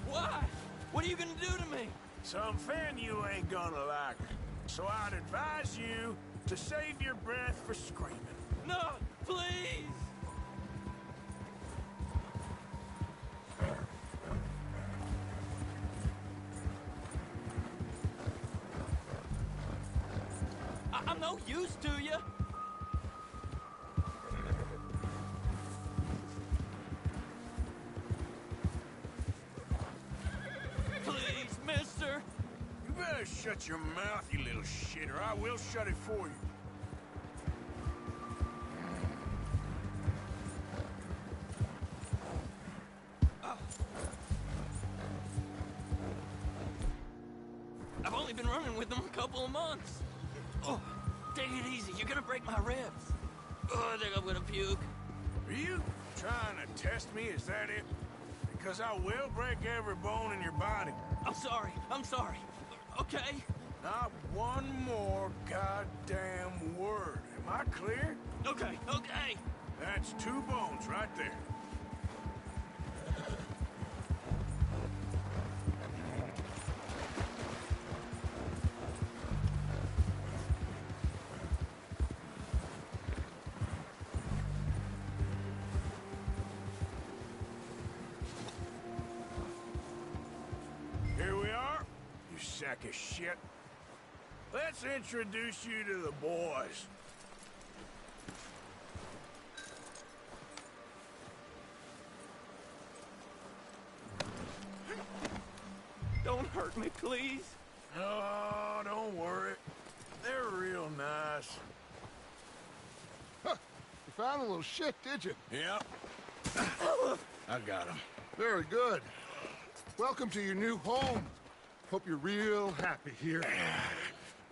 Why? What are you gonna do to me? Something you ain't gonna like. So I'd advise you to save your breath for screaming. No, please! I'm no use to you. Please, mister. You better shut your mouth, you little shit, or I will shut it for you. I've only been running with them a couple of months. Oh, take it easy. You're gonna break my ribs. Oh, I think I'm gonna puke. Are you trying to test me? Is that it? Because I will break every bone in your body. I'm sorry. I'm sorry. Okay? Not one more goddamn word. Am I clear? Okay, okay. That's 2 bones right there. Here we are, you sack of shit. Let's introduce you to the boys. please? Oh, don't worry. They're real nice. Huh. You found a little shit, did you? Yep. I got him. Very good. Welcome to your new home. Hope you're real happy here.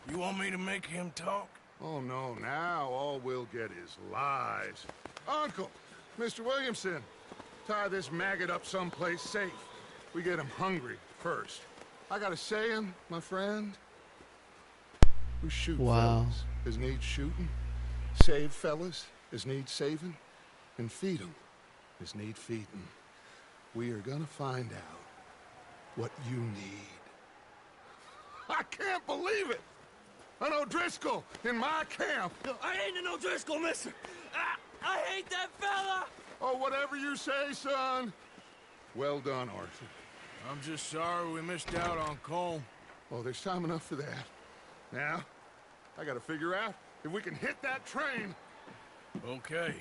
You want me to make him talk? Oh, no, now all we'll get is lies. Uncle, Mr. Williamson, tie this maggot up someplace safe. We get him hungry first. I got a saying, my friend. We shoot fellas as need shooting, save fellas as need saving, and feed them as need feeding. We are gonna find out what you need. I can't believe it! An O'Driscoll in my camp! I ain't an O'Driscoll, mister! I hate that fella! Oh, whatever you say, son. Well done, Arthur. I'm just sorry we missed out on Colm. Oh, there's time enough for that. Now, I gotta figure out if we can hit that train. Okay.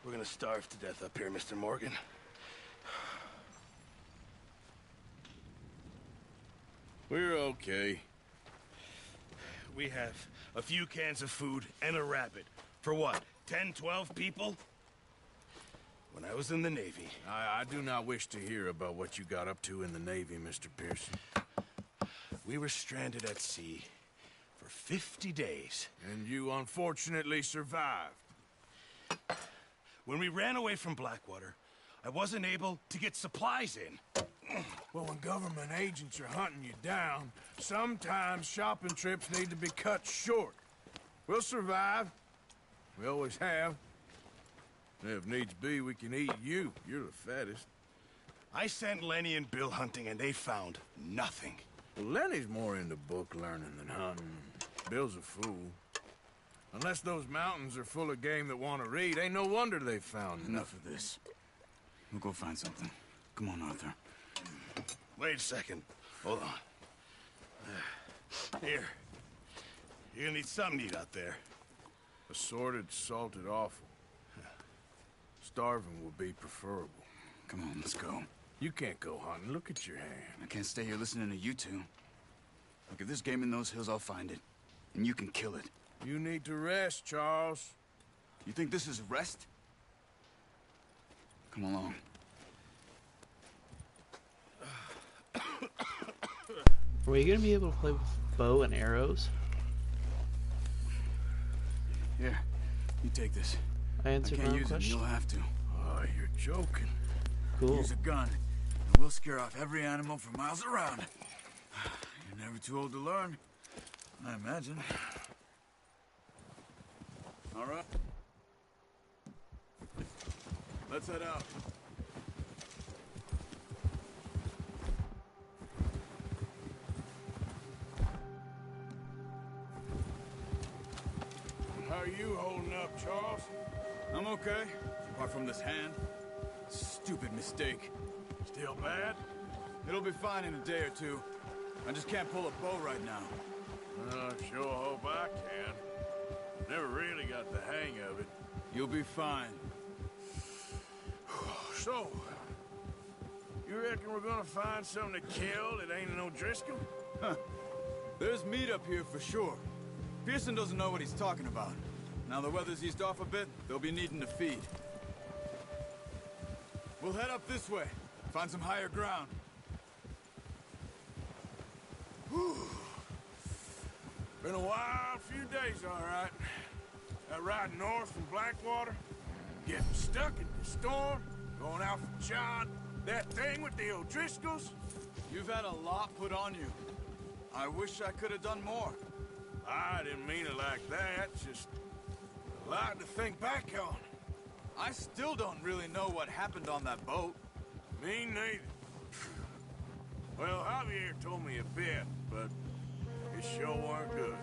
We're gonna starve to death up here, Mr. Morgan. We're okay. We have a few cans of food and a rabbit. For what, 10, 12 people? When I was in the Navy... I do not wish to hear about what you got up to in the Navy, Mr. Pearson. We were stranded at sea for 50 days. And you unfortunately survived. When we ran away from Blackwater, I wasn't able to get supplies in. Well, when government agents are hunting you down, sometimes shopping trips need to be cut short. We'll survive. We always have. If needs be, we can eat you. You're the fattest. I sent Lenny and Bill hunting, and they found nothing. Well, Lenny's more into book learning than hunting. Bill's a fool. Unless those mountains are full of game that want to read, ain't no wonder they found Enough of this. We'll go find something. Come on, Arthur. Wait a second. Hold on. Here. You're gonna need something to eat out there. Assorted, salted offal. Starving would be preferable. Come on, let's go. You can't go hunting. Look at your hand. I can't stay here listening to you two. Look, if there's game in those hills, I'll find it. And you can kill it. You need to rest, Charles. You think this is rest? Come along. Are we gonna be able to play with bow and arrows? Here, you take this. I answered I can't my own use question. it, you'll have to. Oh, you're joking. Cool. Use a gun, and we'll scare off every animal for miles around. You're never too old to learn, I imagine. All right. Let's head out. How are you holding up, Charles? I'm okay, apart from this hand. Stupid mistake. Still bad? It'll be fine in a day or two. I just can't pull a bow right now. I sure hope I can. Never really got the hang of it. You'll be fine. So, you reckon we're gonna find something to kill that ain't an O'Driscoll? Huh. There's meat up here for sure. Pearson doesn't know what he's talking about. Now the weather's eased off a bit, they'll be needing to feed. We'll head up this way. Find some higher ground. Whew. Been a wild few days, all right. That ride north from Blackwater, getting stuck in the storm, going out from John, that thing with the O'Driscolls. You've had a lot put on you. I wish I could have done more. I didn't mean it like that, just a lot to think back on. I still don't really know what happened on that boat. Me neither. Well, Javier told me a bit, but it sure weren't good.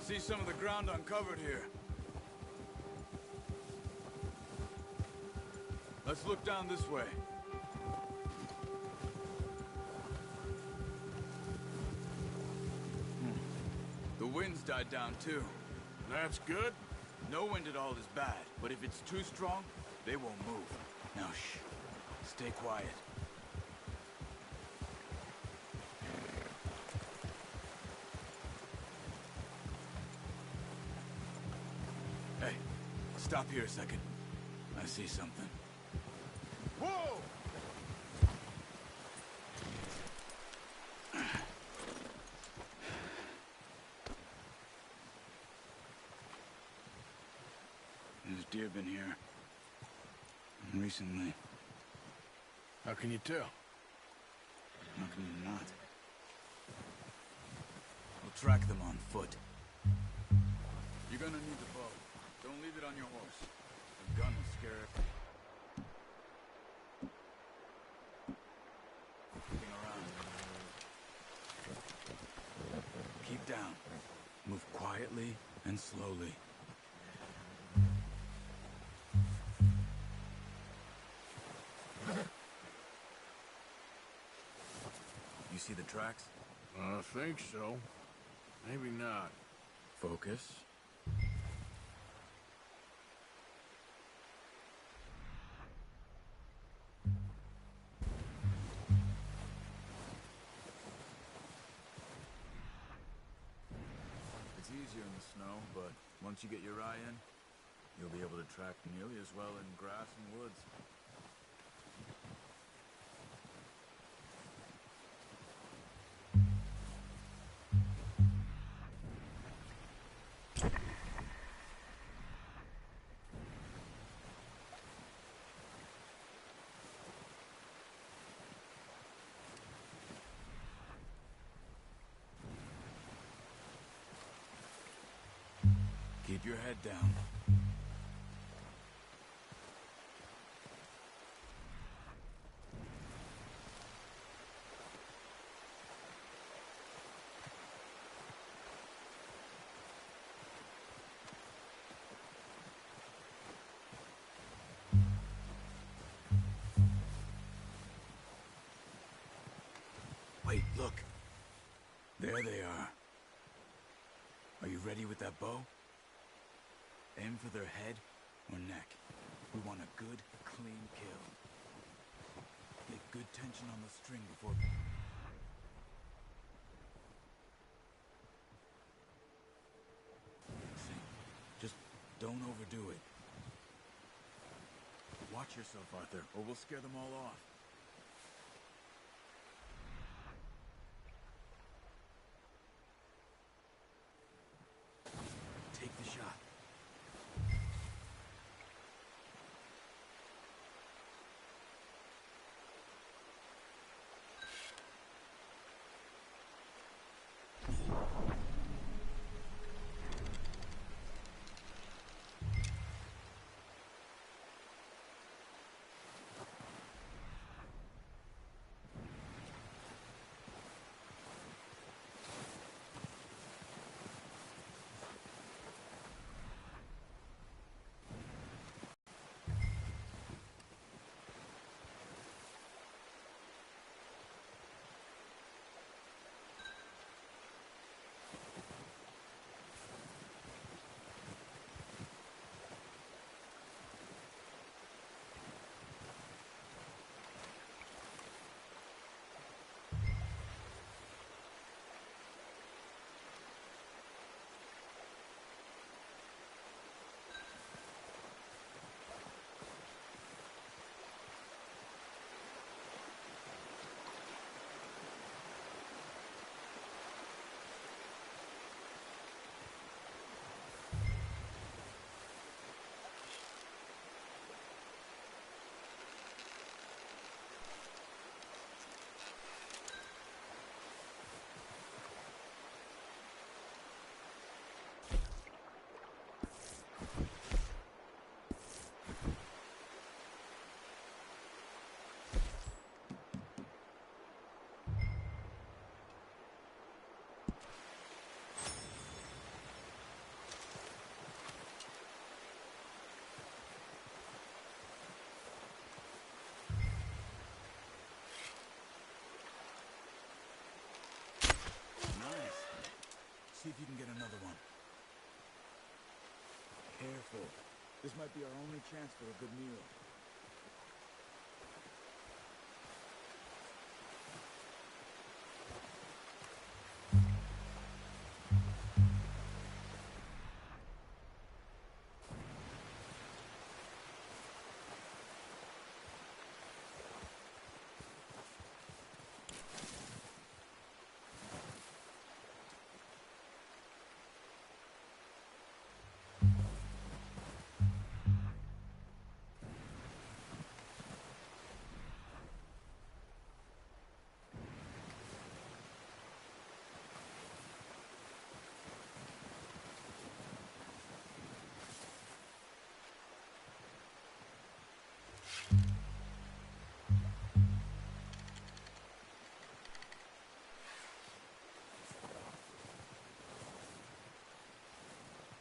See some of the ground uncovered here. Let's look down this way. The wind's died down too. That's good. No wind at all is bad, but if it's too strong, they won't move. Now shh. Stay quiet. Hey, stop here a second. I see something. Whoa! There's deer been here. Recently. How can you tell? How can you not? We'll track them on foot. You're gonna need the bow. Don't leave it on your horse. The gun will scare it. Looking around. Keep down. Move quietly and slowly. You see the tracks? I think so. Maybe not. Focus. It's easier in the snow, but once you get your eye in, you'll be able to track nearly as well in grass and woods. Keep your head down. Wait, look. There they are. Are you ready with that bow? Aim for their head or neck. We want a good, clean kill. Get good tension on the string before... Just don't overdo it. Watch yourself, Arthur, or we'll scare them all off. Take the shot. See if you can get another one. Careful. This might be our only chance for a good meal.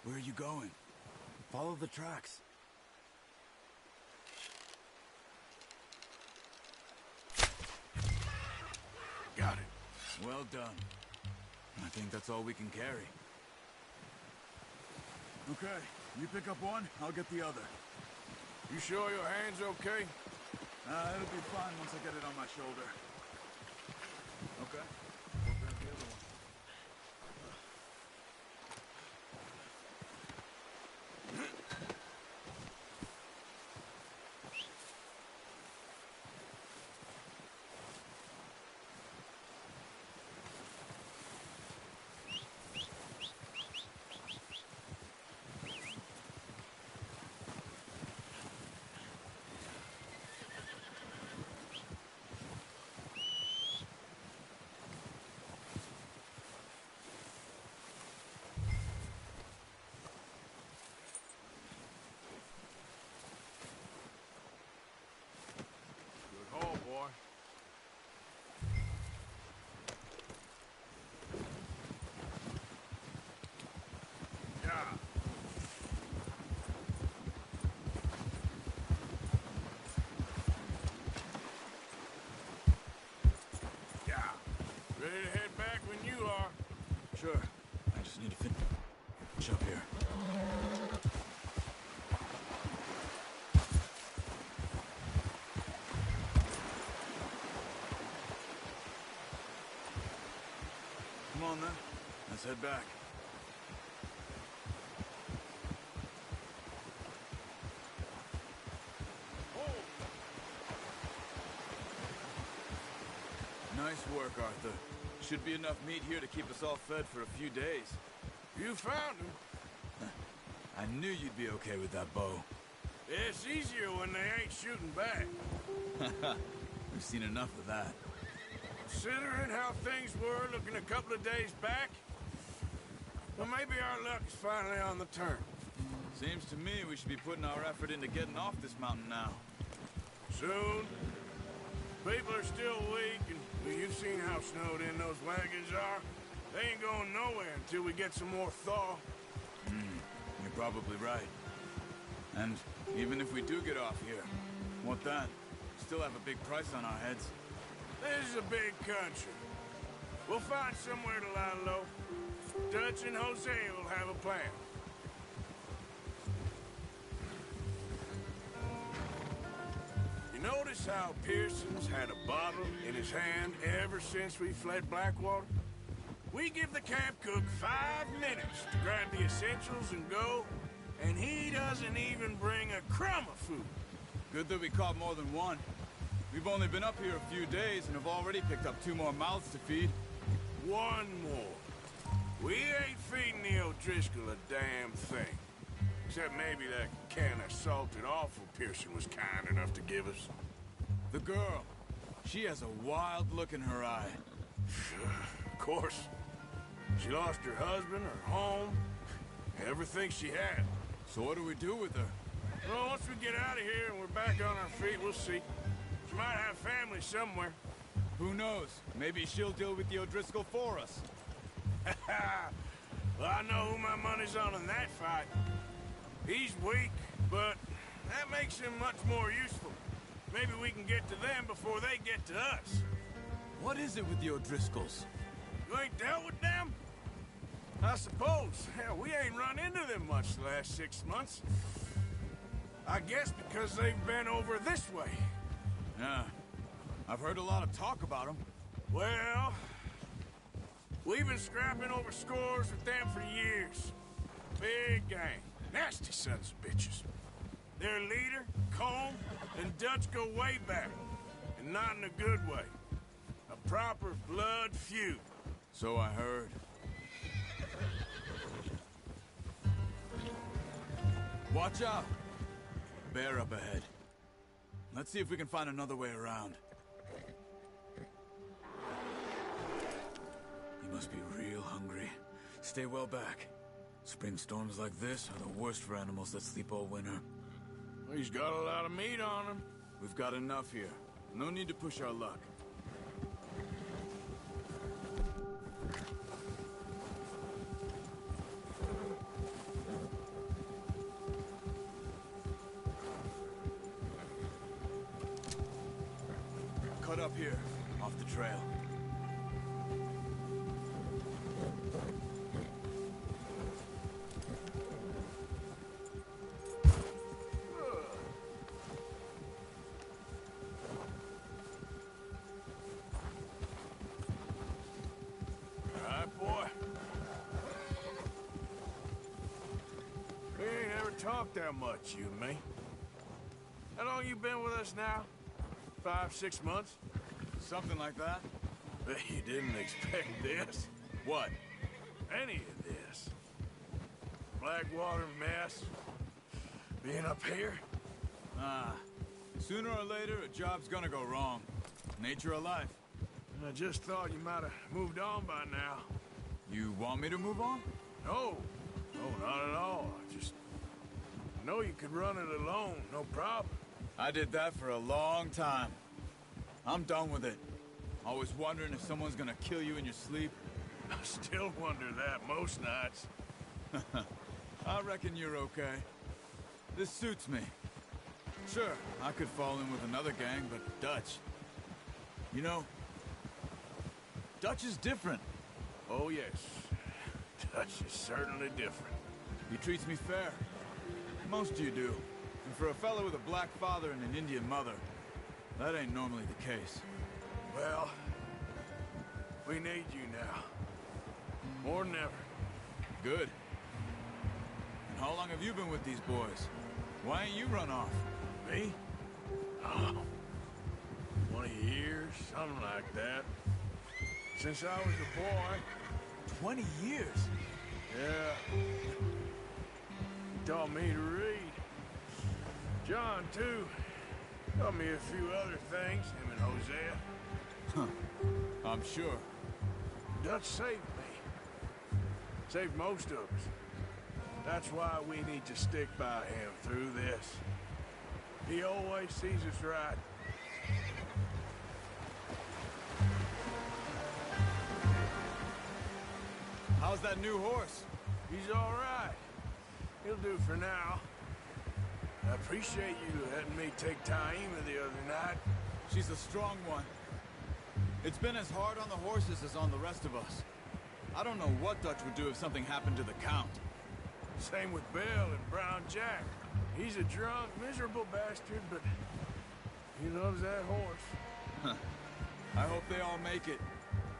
Where are you going? Follow the tracks. Got it. Well done. I think that's all we can carry. Okay, you pick up one, I'll get the other. You sure your hand's okay? It'll be fine once I get it on my shoulder. Okay, we'll grab the other one. Sure. I just need to finish up here. Come on, then. Let's head back. Nice work, Arthur. Should be enough meat here to keep us all fed for a few days. You found him. I knew you'd be okay with that bow. It's easier when they ain't shooting back. We've seen enough of that. Considering how things were looking a couple of days back, well, maybe our luck's finally on the turn. Seems to me we should be putting our effort into getting off this mountain now. Soon. People are still weak, and well, you've seen how snowed in those wagons are. They ain't going nowhere until we get some more thaw. You're probably right. And even if we do get off here, what then? Still have a big price on our heads. This is a big country. We'll find somewhere to lie low. Dutch and Jose will have a plan. You notice how Pearson's had a bottle in his hand ever since we fled Blackwater? We give the camp cook 5 minutes to grab the essentials and go, and he doesn't even bring a crumb of food. Good that we caught more than one. We've only been up here a few days and have already picked up 2 more mouths to feed. 1 more. We ain't feeding the O'Driscoll a damn thing. Except maybe that can of salted offal Pearson was kind enough to give us. The girl. She has a wild look in her eye. Of course. She lost her husband, her home, everything she had. So what do we do with her? Well, once we get out of here and we're back on our feet, we'll see. She might have family somewhere. Who knows? Maybe she'll deal with the O'Driscoll for us. Well, I know who my money's on in that fight. He's weak, but that makes him much more useful. Maybe we can get to them before they get to us. What is it with the O'Driscolls? You ain't dealt with them? I suppose. Hell, we ain't run into them much the last 6 months. I guess because they've been over this way. Yeah. I've heard a lot of talk about them. Well, we've been scrapping over scores with them for years. Big gang. Nasty sons of bitches. Their leader, Colm, and Dutch go way back. And not in a good way. A proper blood feud. So I heard. Watch out! Bear up ahead. Let's see if we can find another way around. You must be real hungry. Stay well back. Spring storms like this are the worst for animals that sleep all winter. He's got a lot of meat on him. We've got enough here. No need to push our luck. Cut up here, off the trail. Talk that much, you and me. How long you been with us now? 5, 6 months? Something like that. Bet you didn't expect this. What? Any of this. Blackwater mess. Being up here. Sooner or later, a job's gonna go wrong. Nature of life. I just thought you might have moved on by now. You want me to move on? No. No, not at all. I know you could run it alone, no problem. I did that for a long time. I'm done with it. Always wondering if someone's gonna kill you in your sleep. I still wonder that most nights. I reckon you're okay. This suits me. Sure, I could fall in with another gang, but Dutch... You know, Dutch is different. Oh, yes. Dutch is certainly different. He treats me fair. Most of you do. And for a fellow with a black father and an Indian mother, that ain't normally the case. Well, we need you now. More than ever. Good. And how long have you been with these boys? Why ain't you run off? Me? Oh, 20 years, something like that. Since I was a boy. 20 years? Yeah. He taught me to read. John, too. Taught me a few other things, him and Hosea. Huh. I'm sure. Dutch saved me. Saved most of us. That's why we need to stick by him through this. He always sees us right. How's that new horse? He's all right. He'll do for now. I appreciate you letting me take Taima the other night. She's a strong one. It's been as hard on the horses as on the rest of us. I don't know what Dutch would do if something happened to the Count. Same with Bill and Brown Jack. He's a drunk, miserable bastard, but he loves that horse. Huh. I hope they all make it.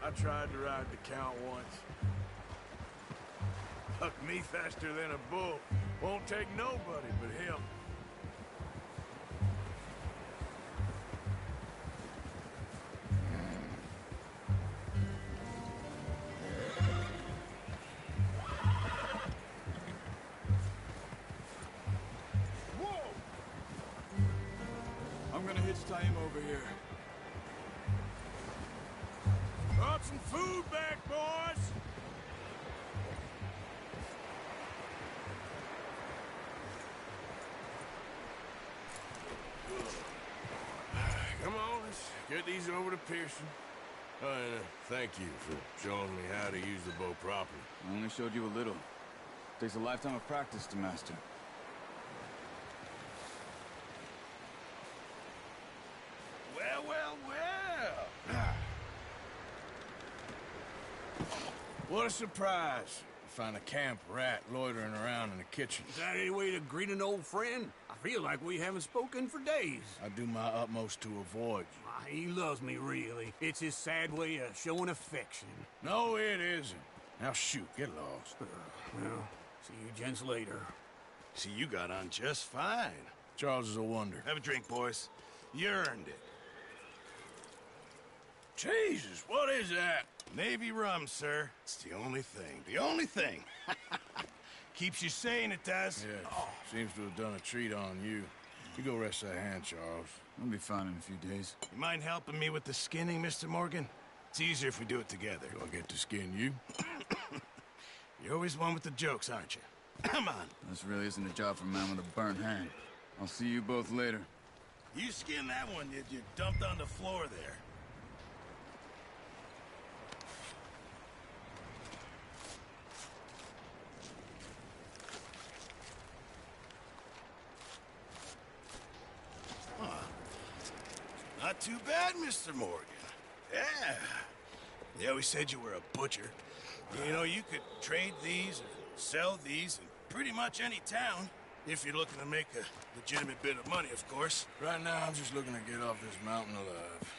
I tried to ride the Count once. Bucked me faster than a bull. Won't take nobody but him. I'm gonna hitch Taima over here. Brought some food back, boys! Come on, let's get these over to Pearson. Oh, and thank you for showing me how to use the bow properly. I only showed you a little. Takes a lifetime of practice to master. Well, well, well. What a surprise. Find a camp rat loitering around in the kitchen. Is that any way to greet an old friend? I feel like we haven't spoken for days. I do my utmost to avoid you. He loves me, really. It's his sad way of showing affection. No, it isn't. Now shoot, get lost. Well, see you gents later. See, you got on just fine. Charles is a wonder. Have a drink, boys. You earned it. Jesus, what is that? Navy rum, sir. It's the only thing. The only thing. Keeps you sane, it does. Yeah, seems to have done a treat on you. You go rest that hand, Charles. I'll be fine in a few days. You mind helping me with the skinning, Mr. Morgan? It's easier if we do it together. Do I get to skin you? You're always one with the jokes, aren't you? Come on. This really isn't a job for a man with a burnt hand. I'll see you both later. You skinned that one you dumped on the floor there. Not too bad, Mr. Morgan. Yeah. They always said you were a butcher. You know, you could trade these or sell these in pretty much any town, if you're looking to make a legitimate bit of money, of course. Right now, I'm just looking to get off this mountain alive.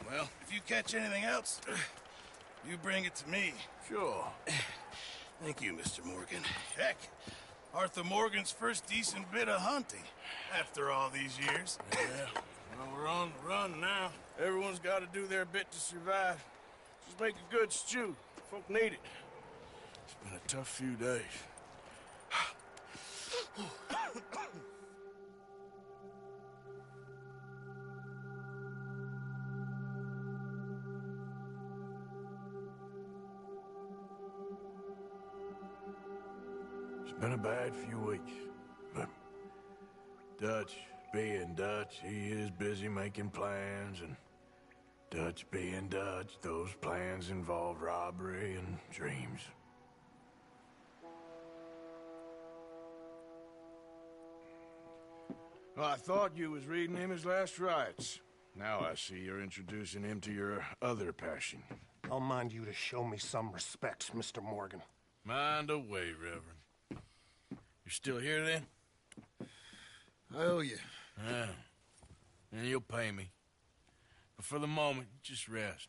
Well, if you catch anything else, you bring it to me. Sure. Thank you, Mr. Morgan. Heck, Arthur Morgan's first decent bit of hunting after all these years. Yeah. Well, we're on the run now. Everyone's got to do their bit to survive. Just make a good stew. Folk need it. It's been a tough few days. It's been a bad few weeks, but Dutch being Dutch, he is busy making plans, and Dutch being Dutch, those plans involve robbery and dreams. Well, I thought you was reading him his last rites. Now I see you're introducing him to your other passion. I'll mind you to show me some respect, Mr. Morgan. Mind away, Reverend. You're still here, then? I owe you. Yeah. And you'll pay me. But for the moment, just rest.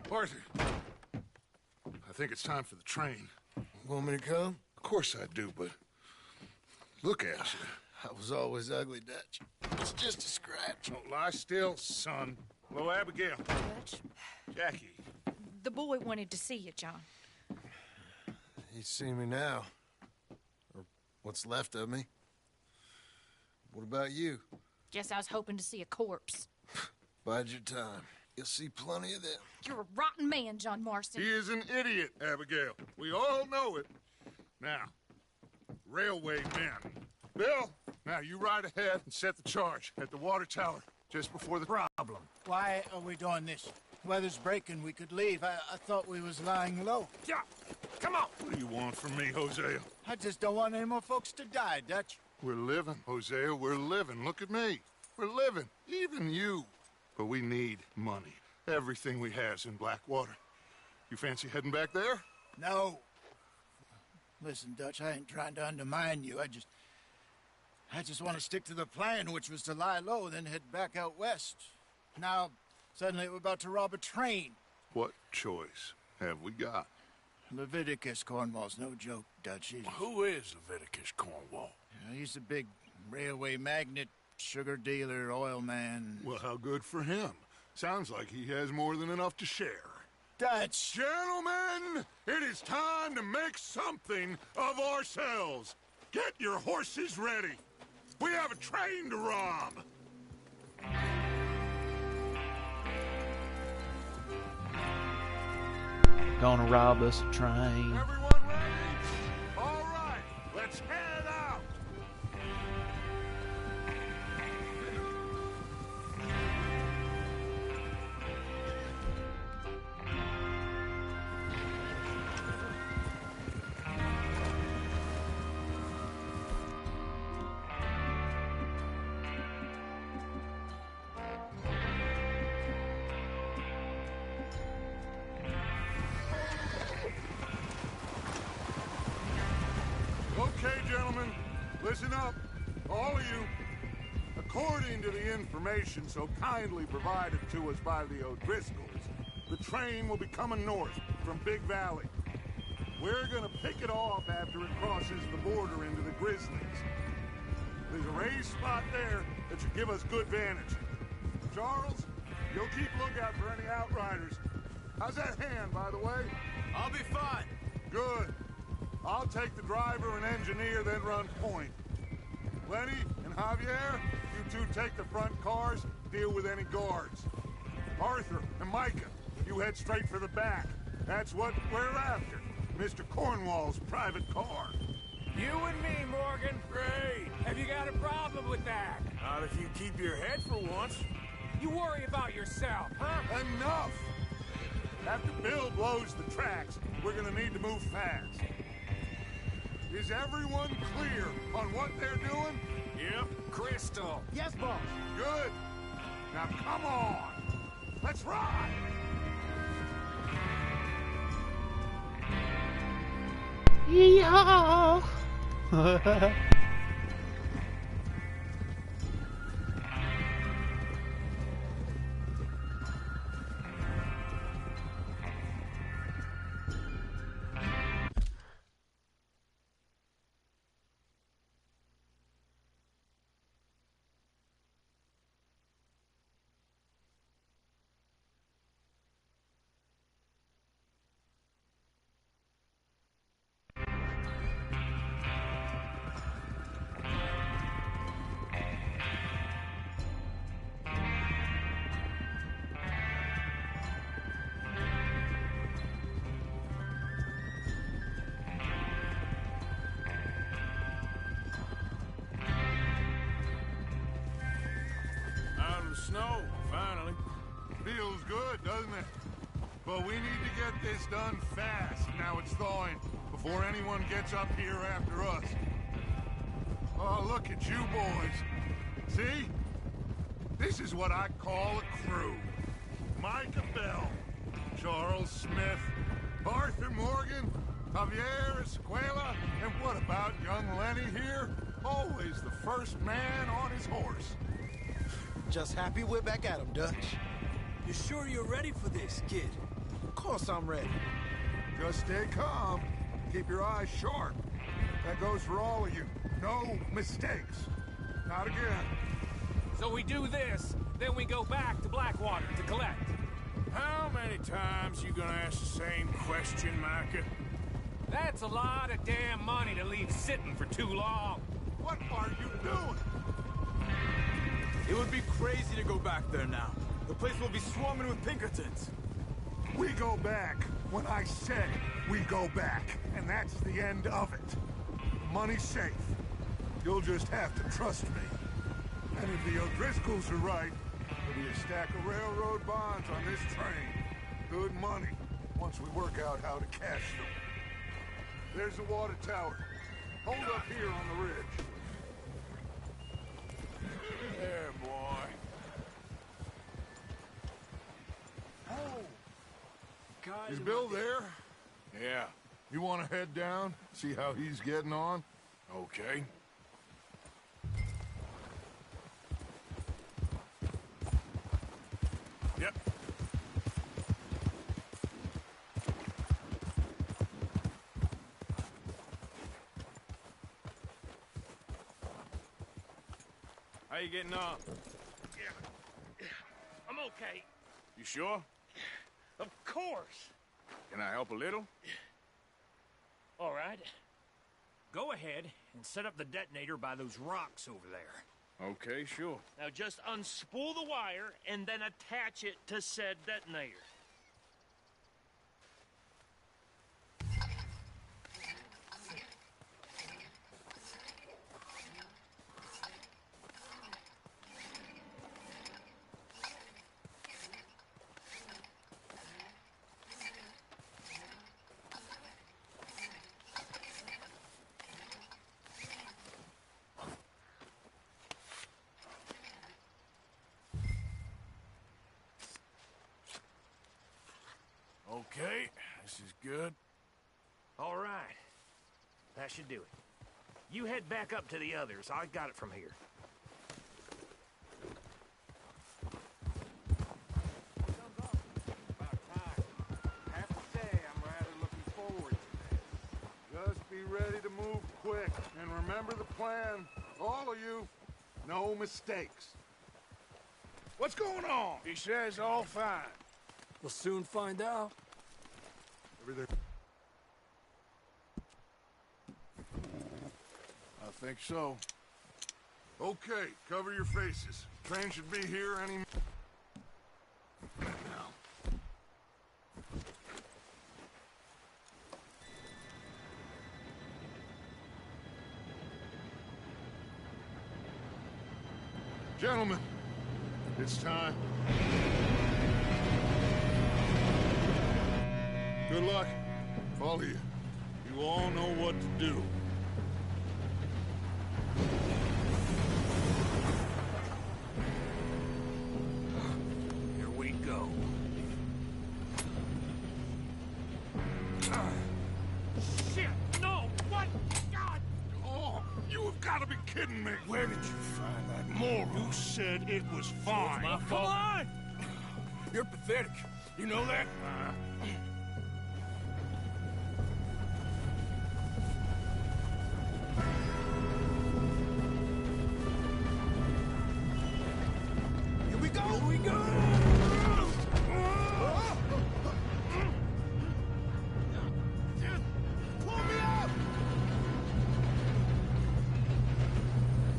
Arthur, I think it's time for the train. Want me to come? Of course I do, but look at you. I was always ugly, Dutch. It's just a scratch. Don't lie still, son. Hello, Abigail. Dutch, Jackie. the boy wanted to see you, John. He's seen me now. Or what's left of me. What about you? Guess I was hoping to see a corpse. Bide your time. You'll see plenty of them. You're a rotten man, John Marston. He is an idiot, Abigail. We all know it. Now, railway men. Bill, now you ride ahead and set the charge at the water tower just before the Problem. Why are we doing this? Weather's breaking. We could leave. I thought we was lying low. Yeah, come on. What do you want from me, Hosea? I just don't want any more folks to die, Dutch. We're living, Hosea. We're living. Look at me. We're living. Even you. But we need money. Everything we have's in Blackwater. You fancy heading back there? No. Listen, Dutch, I ain't trying to undermine you. I just want to stick to the plan, which was to lie low, then head back out west. Now, suddenly we're about to rob a train. What choice have we got? Leviticus Cornwall's no joke, Dutch. Who is Leviticus Cornwall? He's a big railway magnate, sugar dealer, oil man. Well, how good for him. Sounds like he has more than enough to share. Dutch! Gentlemen, it is time to make something of ourselves. Get your horses ready. We have a train to rob. Gonna rob us a train. Everyone ready? All right, let's head out. Okay, gentlemen, listen up, all of you. According to the information so kindly provided to us by the O'Driscolls, the train will be coming north from Big Valley. We're gonna pick it off after it crosses the border into the Grizzlies. There's a raised spot there that should give us good vantage. Charles, you'll keep lookout for any outriders. How's that hand, by the way? I'll be fine. Good. I'll take the driver and engineer, then run point. Lenny and Javier, you two take the front cars, deal with any guards. Arthur and Micah, you head straight for the back. That's what we're after. Mr. Cornwall's private car. You and me, Morgan. Great. Have you got a problem with that? Not if you keep your head for once. You worry about yourself, huh? Enough! After Bill blows the tracks, we're gonna need to move fast. Is everyone clear on what they're doing? Yep. Crystal. Yes, boss. Good. Now come on. Let's ride. Yeehaw! Out of the snow, finally. Feels good, doesn't it? But we need to get this done fast. Now it's thawing, before anyone gets up here after us. Oh, look at you boys. See? This is what I call a crew. Micah Bell, Charles Smith, Arthur Morgan, young Lenny here, always the first man on his horse. Just happy we're back at him, Dutch. You sure you're ready for this, kid? Of course I'm ready. Just stay calm. Keep your eyes sharp. That goes for all of you. No mistakes. Not again. So we do this, then we go back to Blackwater to collect. How many times you gonna ask the same question, Micah? That's a lot of damn money to leave sitting for too long. What are you doing? It would be crazy to go back there now. The place will be swarming with Pinkertons. We go back when I say we go back, and that's the end of it. Money's safe. You'll just have to trust me. And if the O'Driscolls are right, there'll be a stack of railroad bonds on this train. Good money, once we work out how to cash them. There's the water tower. Hold up here on the ridge. There, boy. Oh! God, Is Bill there? Yeah. You want to head down, see how he's getting on? Okay. Yep. How you getting on? Yeah. I'm okay. You sure? Of course. Can I help a little? All right. Go ahead and set up the detonator by those rocks over there. Okay, sure. Now just unspool the wire and then attach it to said detonator. Okay, this is good. All right. That should do it. You head back up to the others. I got it from here. Have to say, I'm rather looking forward to this. Just be ready to move quick, and remember the plan. All of you, no mistakes. What's going on? He says all fine. We'll soon find out. Everything. I think so. Okay, cover your faces. Train should be here any minute now. Gentlemen, it's time. Good luck. All of you. You all know what to do. Here we go. Shit! No! What? God! Oh, you have got to be kidding me. Where did you find that moral? You said it was fine. My fault. Come on! You're pathetic. You know that? Here we go! Here we go! Pull me up!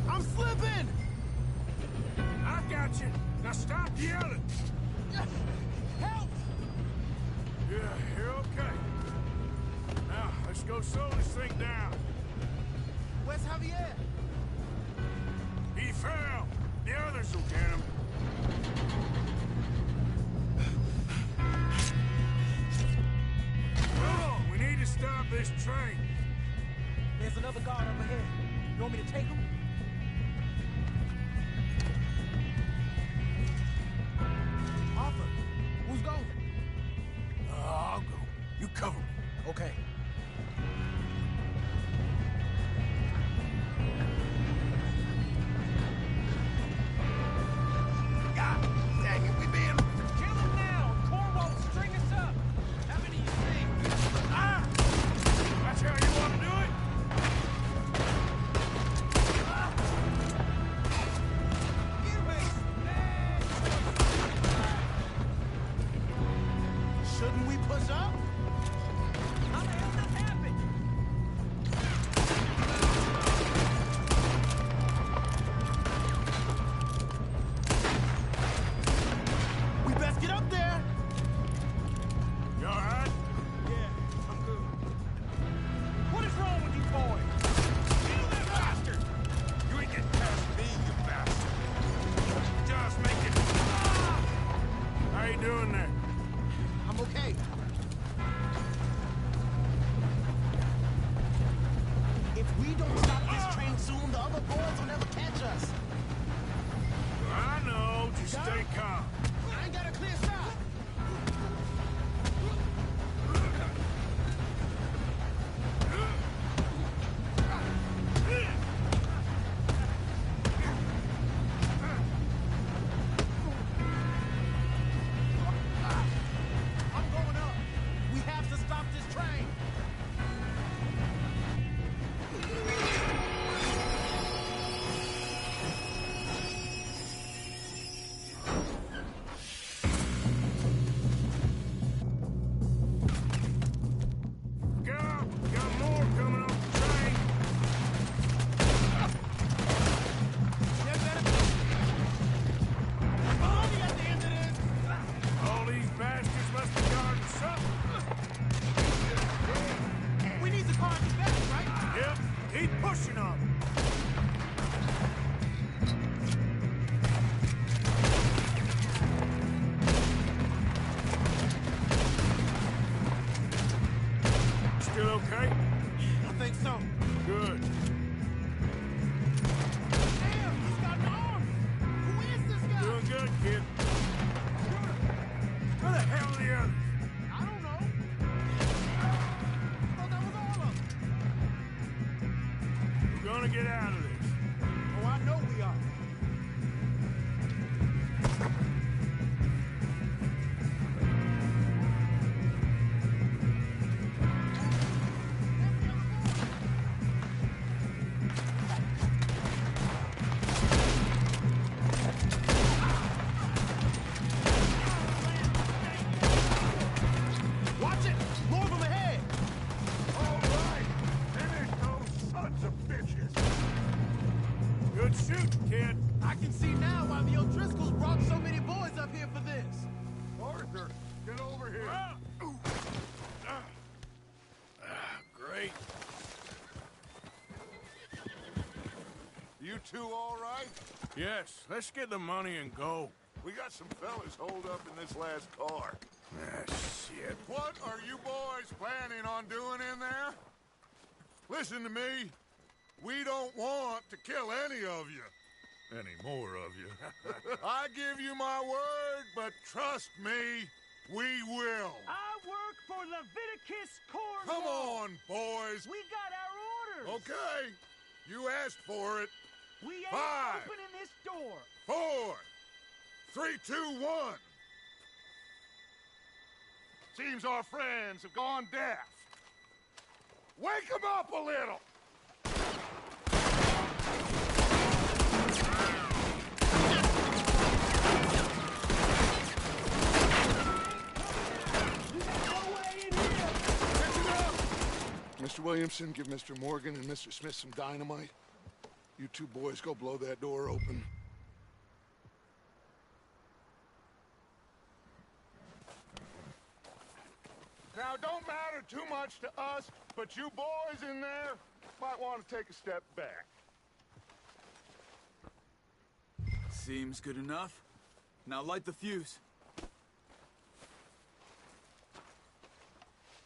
I'm slipping! I got you. Now stop yelling. Help! Yeah, you're okay. Now, let's go slow this thing down. Where's Javier? He fell. The others will get him. Oh, we need to stop this train. There's another guard up ahead. You want me to take him? Arthur, who's going? I'll go. You cover me. Okay. up. Still okay? I think so. Good. Damn, he's got an arm! Who is this guy? Doing good, kid. Where the hell are the others? I don't know. I thought that was all of them. We're gonna get out of this. Oh, I know we are. Watch it! More of them ahead! All right. Finish those sons of bitches. Good shooting, kid. I can see now why the O'Driscolls brought so many boys up here for this. Arthur, get over here. Great. You two all right? Yes, let's get the money and go. We got some fellas holed up in this last car. Ah, shit. What are you boys planning on doing in there? Listen to me. We don't want to kill any of you. Any more of you. I give you my word, but trust me, we will. I work for Leviticus Corps. Come on, boys. We got our orders. Okay. You asked for it. We ain't 5, opening this door. 4, 3, 2, 1. Seems our friends have gone deaf. Wake them up a little. Mr. Williamson, give Mr. Morgan and Mr. Smith some dynamite. You two boys go blow that door open. Now, don't matter too much to us, but you boys in there might want to take a step back. Seems good enough. Now light the fuse.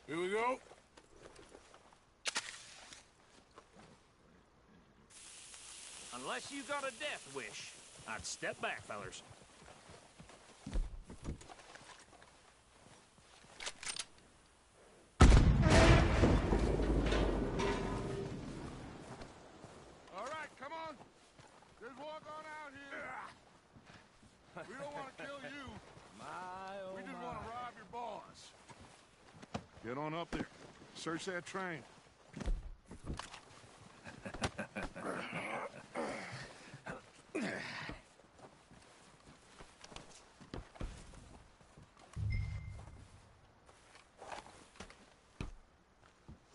Here we go. Unless you got a death wish, I'd step back, fellers. All right, come on. Just walk on out here. We don't want to kill you. We just want to rob your boss. Get on up there. Search that train.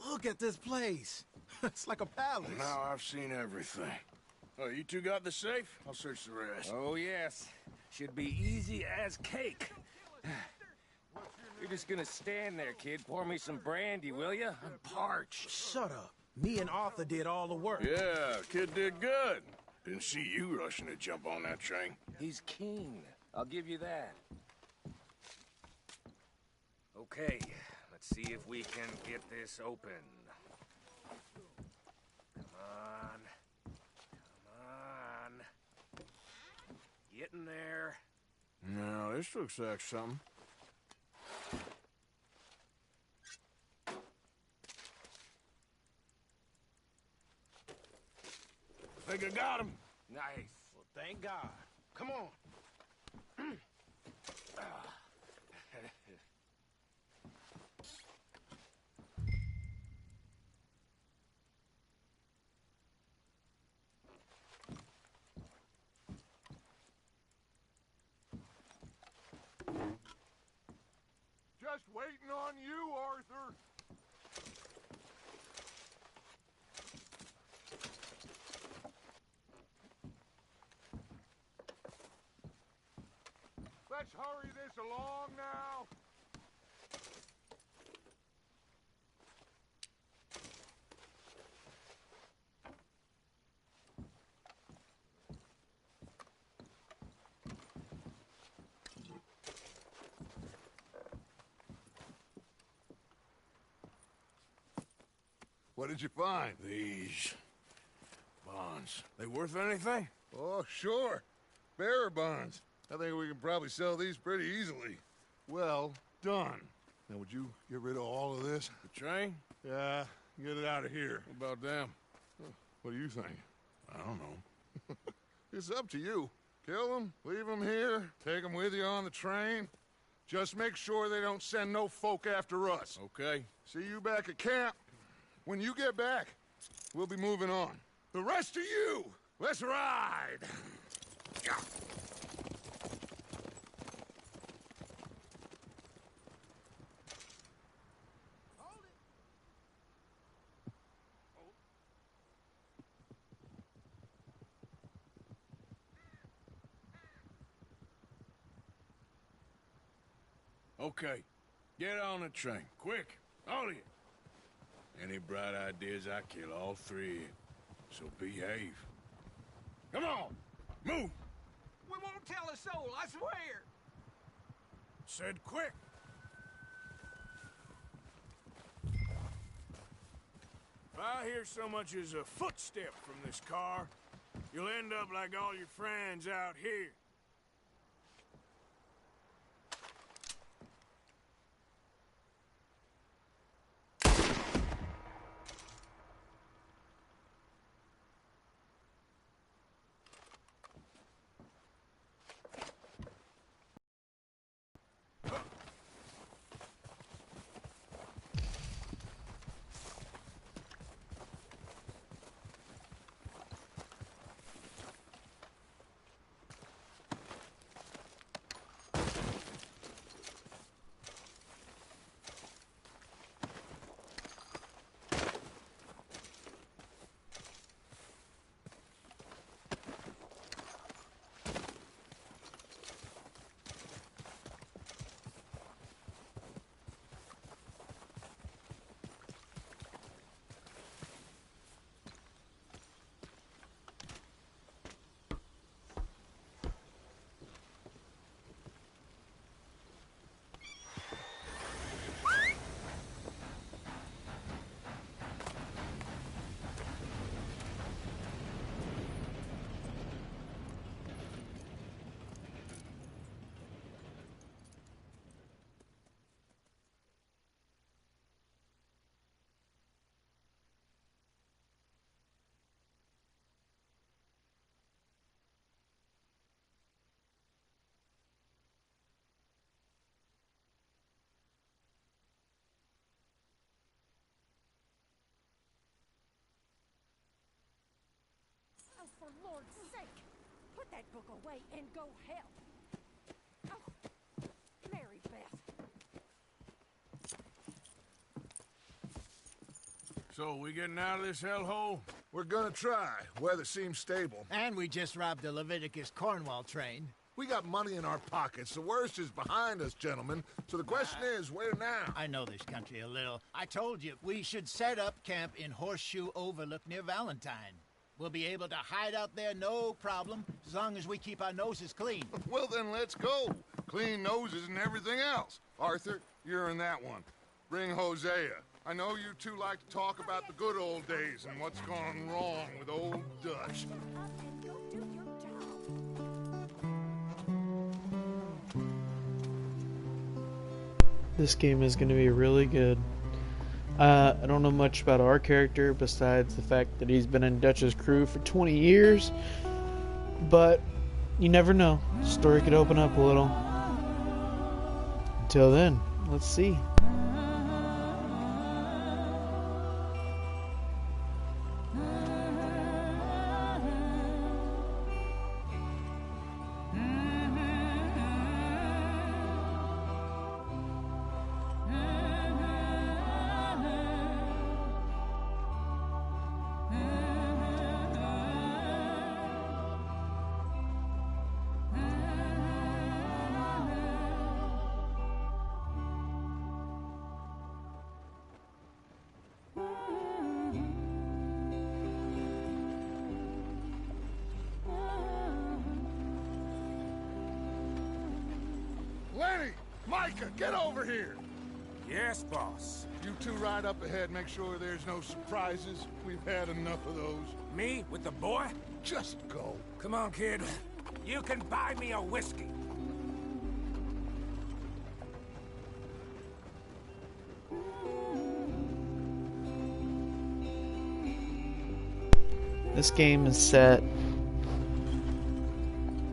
Look at this place. It's like a palace. Now I've seen everything. Oh, you two got the safe? I'll search the rest. Oh, yes. Should be easy as cake. You're just gonna stand there, kid. Pour me some brandy, will you? I'm parched. Shut up. Me and Arthur did all the work. Yeah, kid did good. Didn't see you rushing to jump on that train. He's keen. I'll give you that. Okay, let's see if we can get this open. Come on. Come on. Get in there. No, this looks like something. I think I got him. Nice. Well, thank God. Come on. Just waiting on you, Arthur. Let's hurry this along now. What did you find? These bonds. They worth anything? Oh, sure. Bearer bonds. I think we can probably sell these pretty easily. Well done. Now, would you get rid of all of this? The train? Yeah, get it out of here. What about them? What do you think? I don't know. It's up to you. Kill them, leave them here, take them with you on the train. Just make sure they don't send no folk after us. Okay. See you back at camp. When you get back, we'll be moving on. The rest of you, let's ride! Okay. Get on the train. Quick. All of you. Any bright ideas, I kill all three of you. So behave. Come on! Move! We won't tell a soul, I swear! Said quick! If I hear so much as a footstep from this car, you'll end up like all your friends out here. Oh, for Lord's sake! Put that book away and go help! Oh, Mary Beth. So, we getting out of this hellhole? We're gonna try. Weather seems stable. And we just robbed the Leviticus Cornwall train. We got money in our pockets. The worst is behind us, gentlemen. So the question is, where now? I know this country a little. I told you, we should set up camp in Horseshoe Overlook near Valentine. We'll be able to hide out there no problem, as long as we keep our noses clean. Well, then let's go. Clean noses and everything else. Arthur, you're in that one. Bring Hosea. I know you two like to talk about the good old days and what's gone wrong with old Dutch. This game is going to be really good. I don't know much about our character besides the fact that he's been in Dutch's crew for 20 years, but you never know. The story could open up a little. Until then, let's see. Lenny! Micah, get over here! Yes, boss. You two ride up ahead, make sure there's no surprises. We've had enough of those. Me with the boy? Just go. Come on, kid. You can buy me a whiskey. This game is set a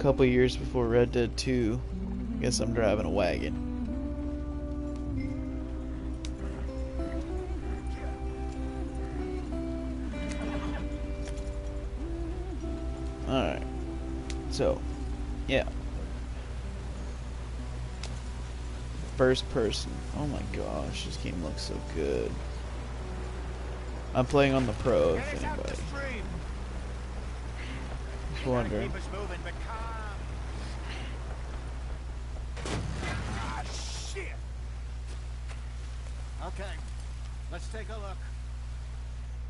couple years before Red Dead 2. I guess I'm driving a wagon. Alright. So, yeah. First person. Oh my gosh, this game looks so good. I'm playing on the Pro, if anybody was wondering. Ah, shit! Okay, let's take a look.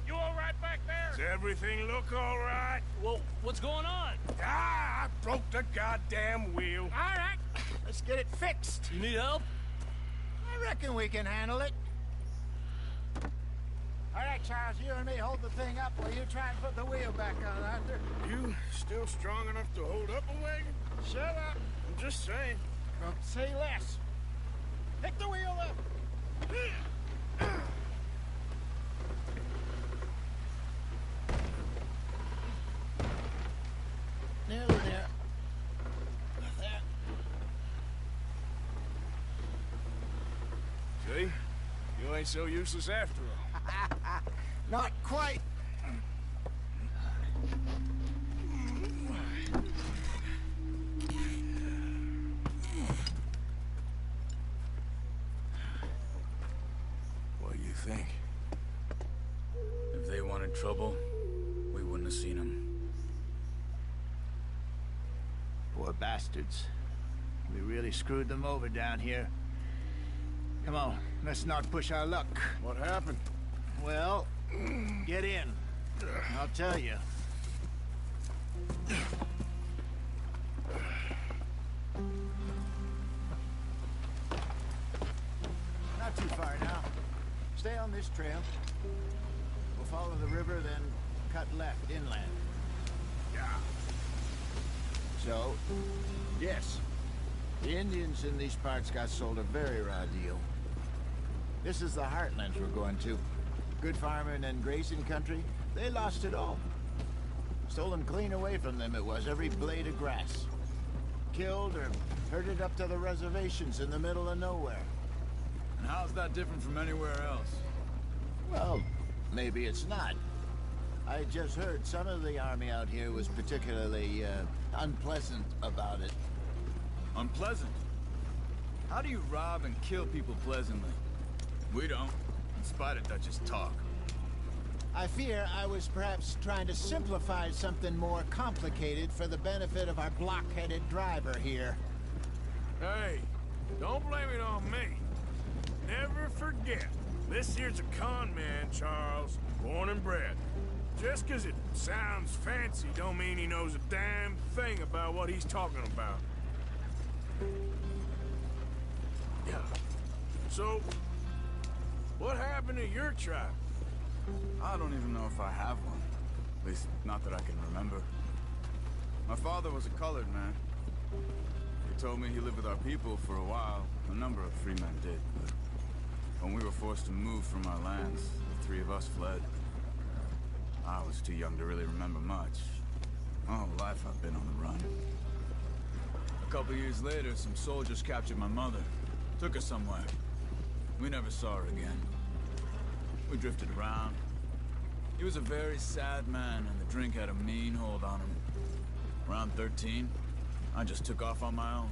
You all right back there? Does everything look all right? Well, what's going on? Ah, I broke the goddamn wheel. All right, let's get it fixed. You need help? I reckon we can handle it. All right, Charles, you and me hold the thing up while you try and put the wheel back on, Arthur. You still strong enough to hold up a wagon? Shut up. I'm just saying. Well, say less. Pick the wheel up. Nearly there. There. See? You ain't so useless after all. Not quite. What do you think? If they wanted trouble, we wouldn't have seen them. Poor bastards. We really screwed them over down here. Come on, let's not push our luck. What happened? Well, get in. I'll tell you. Not too far now. Stay on this trail. We'll follow the river, then cut left inland. Yeah. So, yes, the Indians in these parts got sold a very raw deal. This is the heartlands we're going to. Good farming and grazing country, they lost it all. Stolen clean away from them it was, every blade of grass. Killed or herded up to the reservations in the middle of nowhere. And how's that different from anywhere else? Well, maybe it's not. I just heard some of the army out here was particularly, unpleasant about it. Unpleasant? How do you rob and kill people pleasantly? We don't, in spite of Dutch's talk. I fear I was perhaps trying to simplify something more complicated for the benefit of our block-headed driver here. Hey, don't blame it on me. Never forget, this here's a con man, Charles, born and bred. Just 'cause it sounds fancy don't mean he knows a damn thing about what he's talking about. Yeah. So, what happened to your tribe? I don't even know if I have one. At least, not that I can remember. My father was a colored man. He told me he lived with our people for a while. A number of free men did, but when we were forced to move from our lands, the three of us fled. I was too young to really remember much. My whole life I've been on the run. A couple years later, some soldiers captured my mother. Took her somewhere. We never saw her again. We drifted around. He was a very sad man, and the drink had a mean hold on him. Around 13, I just took off on my own.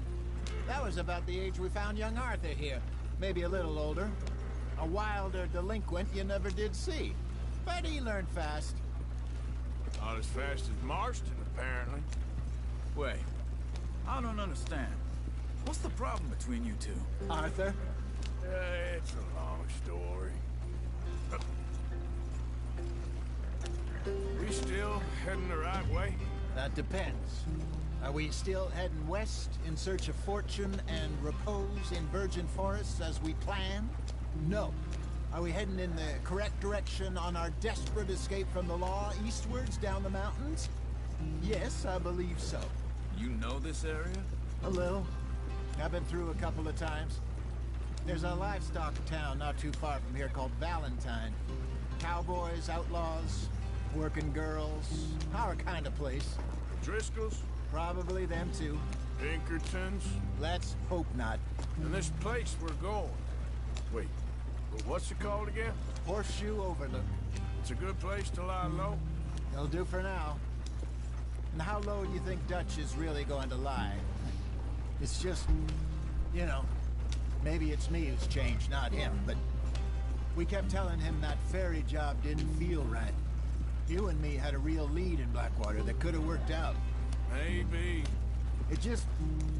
That was about the age we found young Arthur here. Maybe a little older. A wilder delinquent you never did see. But he learned fast. Not as fast as Marston, apparently. Wait, I don't understand. What's the problem between you two? Arthur? It's a long story. We still heading the right way? That depends. Are we still heading west in search of fortune and repose in virgin forests as we planned? No. Are we heading in the correct direction on our desperate escape from the law eastwards down the mountains? Yes, I believe so. You know this area? A little. I've been through a couple of times. There's a livestock town not too far from here called Valentine. Cowboys, outlaws, working girls, our kind of place. Driscoll's? Probably them too. Pinkertons? Let's hope not. And this place we're going. Wait, what's it called again? Horseshoe Overlook. It's a good place to lie low? It'll do for now. And how low do you think Dutch is really going to lie? It's just, you know, maybe it's me who's changed, not him, but we kept telling him that ferry job didn't feel right. You and me had a real lead in Blackwater that could have worked out. Maybe. It just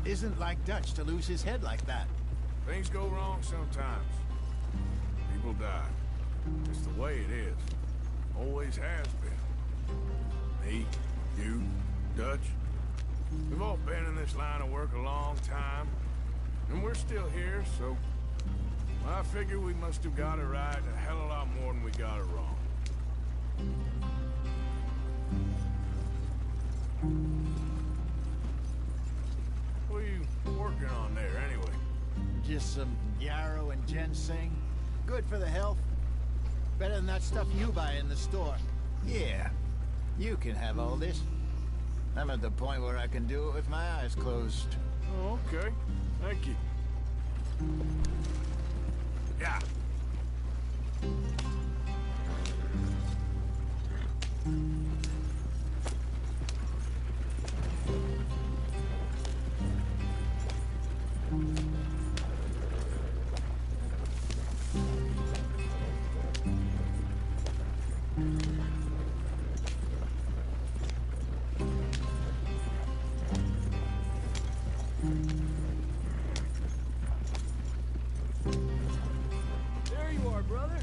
isn't like Dutch to lose his head like that. Things go wrong sometimes. People die. It's the way it is. Always has been. Me, you, Dutch. We've all been in this line of work a long time. And we're still here, so... I figure we must have got it right a hell of a lot more than we got it wrong. What are you working on there, anyway? Just some yarrow and ginseng. Good for the health. Better than that stuff you buy in the store. Yeah, you can have all this. I'm at the point where I can do it with my eyes closed. Oh, okay. Thank you. Yeah. There you are, brother.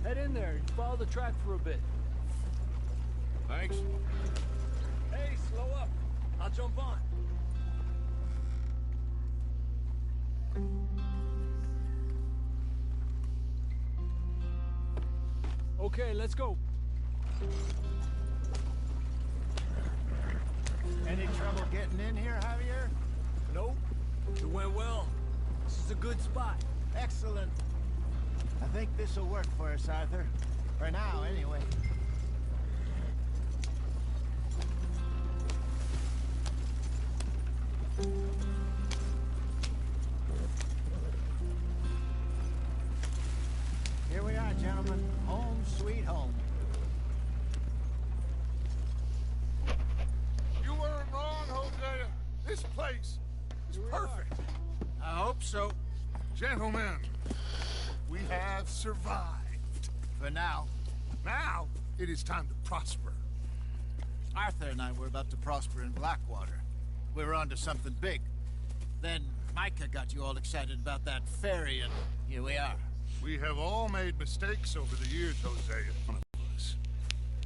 Head in there. Follow the track for a bit. Thanks. Hey, slow up. I'll jump on. Okay, let's go. Any trouble getting in here, Javier? Nope. It went well. This is a good spot. Excellent. I think this will work for us, Arthur. For now, anyway. Here we are, gentlemen. Home sweet home. You weren't wrong, Hosea. This place is perfect. I hope so. Gentlemen, we have survived. For now. Now, it is time to prosper. Arthur and I were about to prosper in Blackwater. We were onto something big. Then Micah got you all excited about that ferry, and here we are. We have all made mistakes over the years, Hosea. One of us.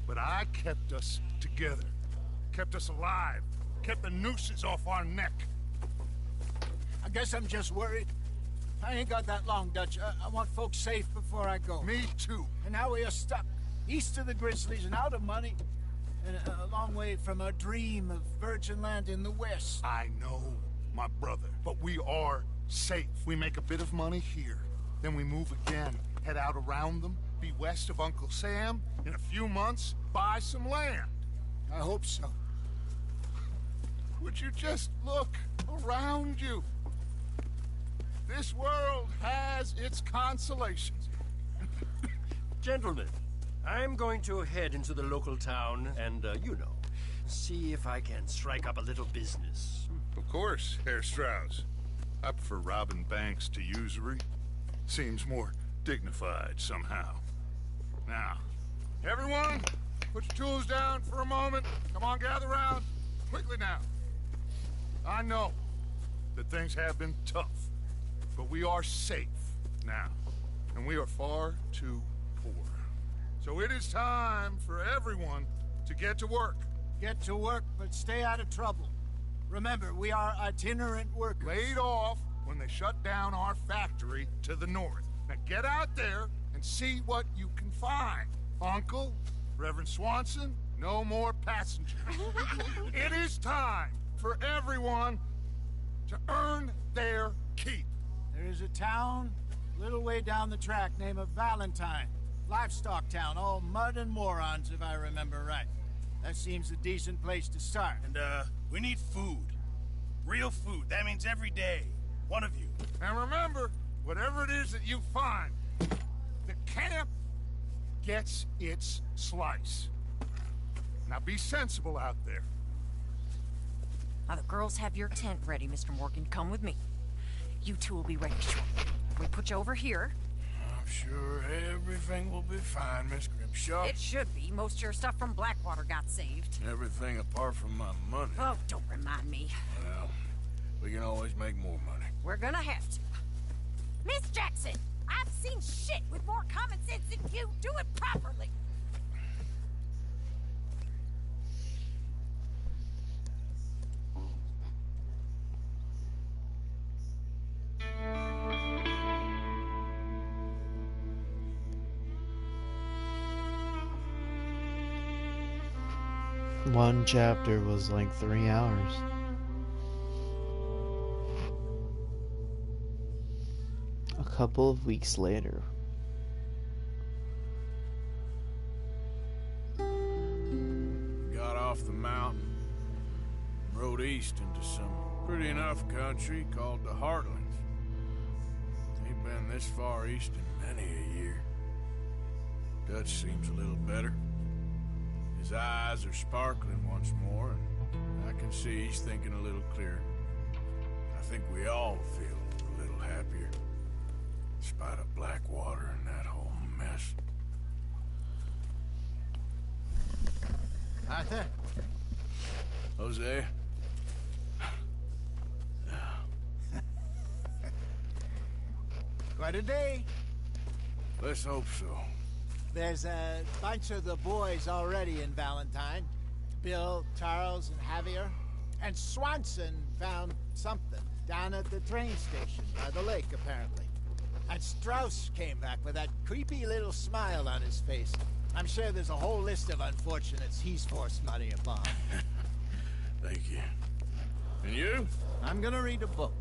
But I kept us together. Kept us alive. Kept the nooses off our neck. I guess I'm just worried. I ain't got that long, Dutch. I want folks safe before I go. Me too. And now we are stuck east of the Grizzlies and out of money, and a long way from our dream of virgin land in the west. I know, my brother, but we are safe. We make a bit of money here, then we move again, head out around them, be west of Uncle Sam, in a few months, buy some land. I hope so. Would you just look around you? This world has its consolations. Gentlemen, I'm going to head into the local town and, you know, see if I can strike up a little business. Of course, Herr Strauss. I prefer robbing banks to usury. Seems more dignified somehow. Now, everyone, put your tools down for a moment. Come on, gather round. Quickly now. I know that things have been tough, but we are safe now, and we are far too poor. So it is time for everyone to get to work. Get to work, but stay out of trouble. Remember, we are itinerant workers. Laid off when they shut down our factory to the north. Now get out there and see what you can find. Uncle, Reverend Swanson, no more passengers. It is time for everyone to earn their keep. There is a town a little way down the track named Valentine. Livestock town, all mud and morons, if I remember right. That seems a decent place to start. And, we need food. Real food. That means every day. One of you. And remember, whatever it is that you find, the camp gets its slice. Now be sensible out there. Now the girls have your tent ready, Mr. Morgan. Come with me. You two will be ready shortly. We put you over here. I'm sure everything will be fine, Miss Grimshaw. It should be. Most of your stuff from Blackwater got saved. Everything apart from my money. Oh, don't remind me. Well, we can always make more money. We're gonna have to. Miss Jackson, I've seen shit with more common sense than you. Do it properly. One chapter was like 3 hours. A couple of weeks later. Got off the mountain, rode east into some pretty enough country called the Heartlands. Ain't been this far east in many a year. Dutch seems a little better. His eyes are sparkling once more, and I can see he's thinking a little clearer. I think we all feel a little happier, in spite of Blackwater and that whole mess. Arthur? Jose? Quite a day. Let's hope so. There's a bunch of the boys already in Valentine. Bill, Charles, and Javier. And Swanson found something down at the train station by the lake, apparently. And Strauss came back with that creepy little smile on his face. I'm sure there's a whole list of unfortunates he's forced money upon. Thank you. And you? I'm gonna read a book.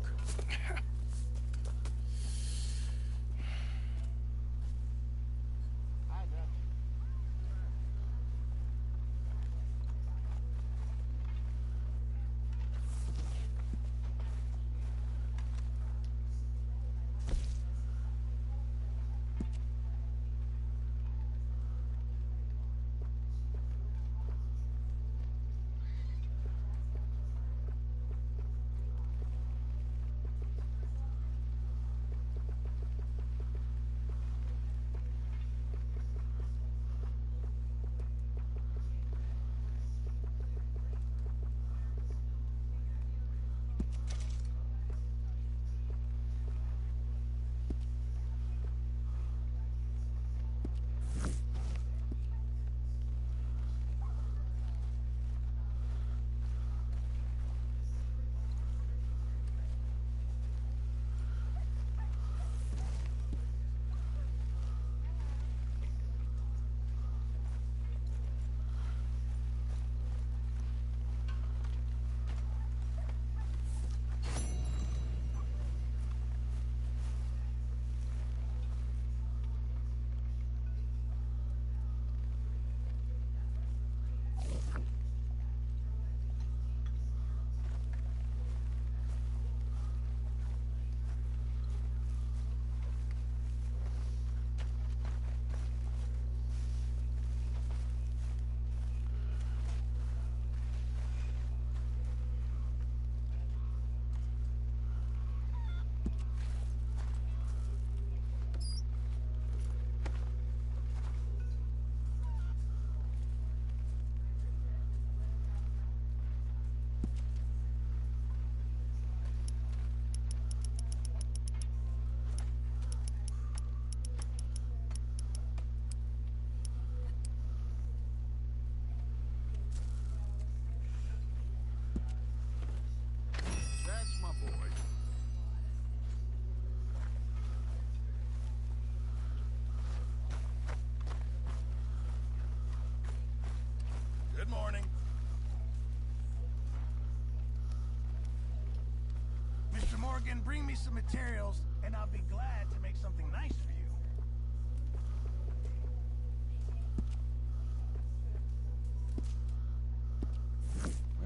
Mr. Morgan, bring me some materials, and I'll be glad to make something nice for you.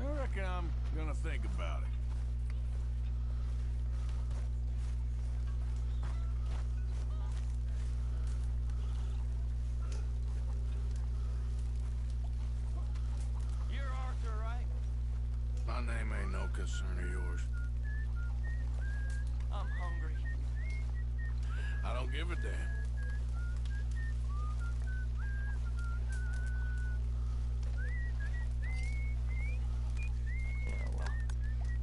I reckon I'm gonna think about it. You're Arthur, right? My name ain't no concern of yours. I'm hungry. I don't give a damn. Yeah, well,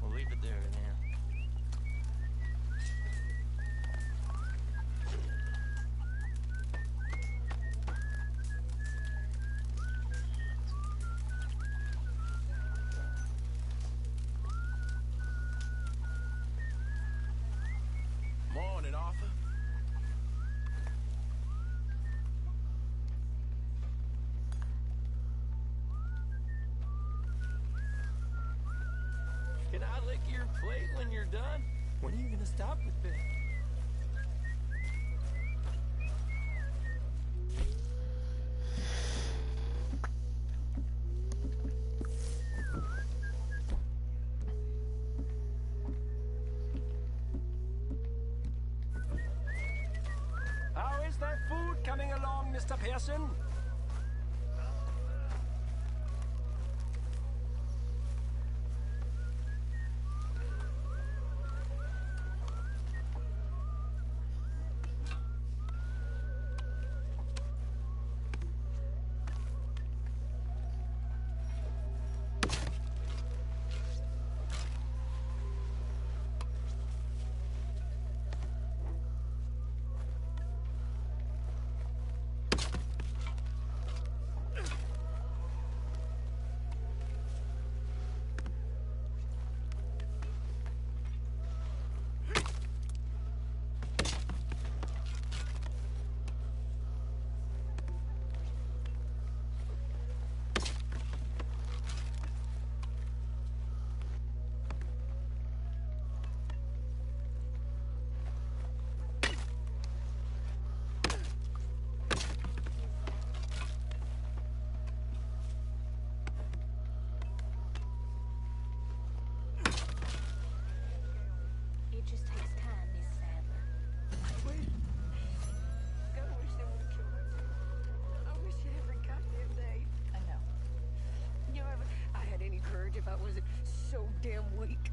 we'll leave it there then. Morning, Arthur. Can I lick your plate when you're done? When are you gonna stop with this? How is that food coming along, Mr. Pearson? It just takes time, Miss Sadler. God, I wish they would have killed me. I wish you every goddamn day. I know. You know, I had any courage if I wasn't so damn weak.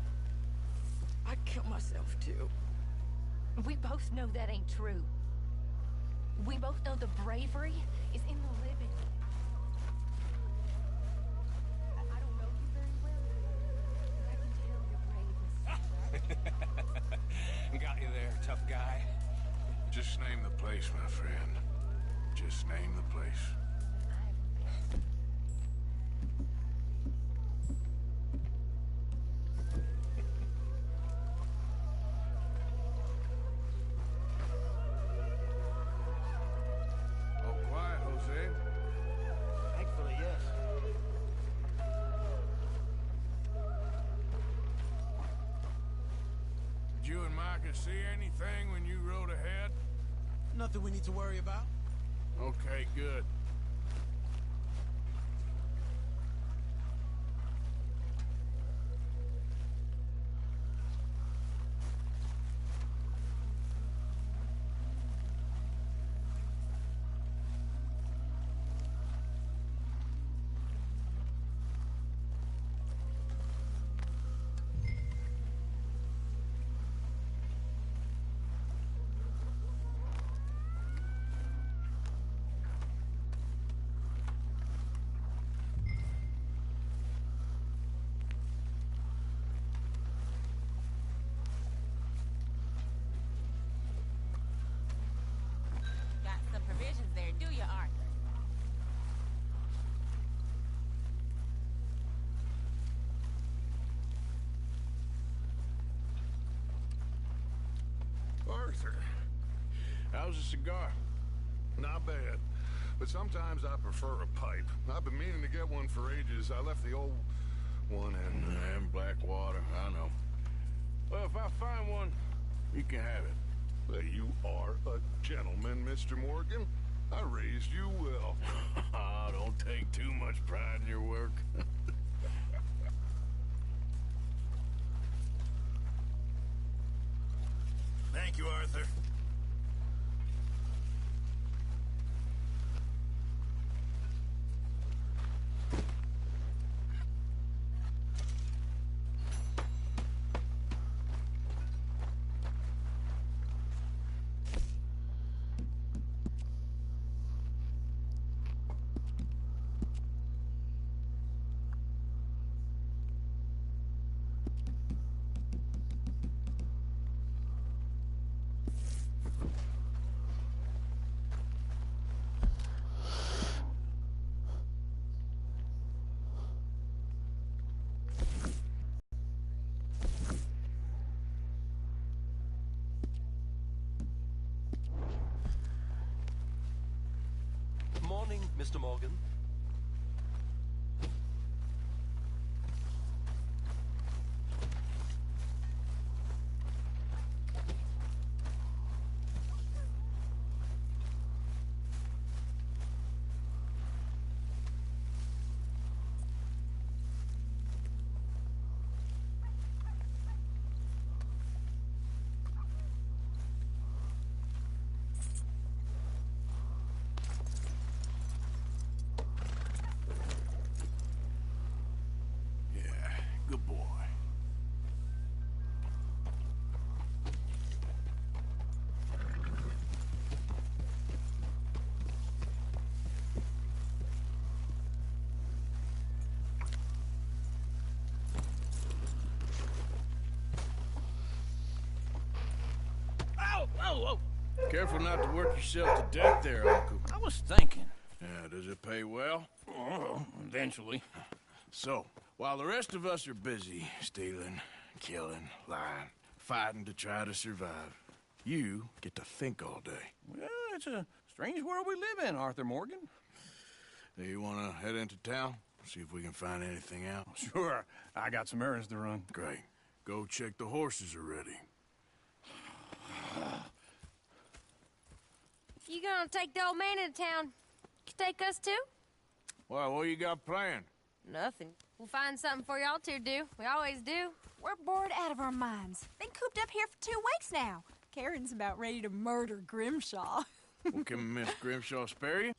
I'd kill myself, too. We both know that ain't true. We both know the bravery is in the living. I don't know you very well, but I can tell you're brave, Miss Got you there, tough guy. Just name the place, my friend. Just name the place. Oh, quiet, Jose. Thankfully, yes. Did you and Micah see anything when you rode ahead? Nothing we need to worry about. Okay, good. Got some provisions there, do you, Arthur? Arthur, how's a cigar? Not bad, but sometimes I prefer a pipe. I've been meaning to get one for ages. I left the old one in Blackwater. I know. Well, if I find one, you can have it. Well, you are a gentleman, Mr. Morgan. I raised you well. Don't take too much pride in your work. Thank you, Arthur. Morning, Mr. Morgan. Good boy. Ow! Whoa! Careful not to work yourself to death there, Uncle. I was thinking. Yeah, does it pay well? Oh, eventually. So, while the rest of us are busy stealing, killing, lying, fighting to try to survive, you get to think all day. Well, it's a strange world we live in, Arthur Morgan. Do you want to head into town? See if we can find anything out? Sure. I got some errands to run. Great. Go check the horses are ready. You gonna take the old man into town? You take us too? Well, what you got planned? Nothing. We'll find something for y'all two to do. We always do. We're bored out of our minds. Been cooped up here for 2 weeks now. Karen's about ready to murder Grimshaw. Well, can Miss Grimshaw spare you?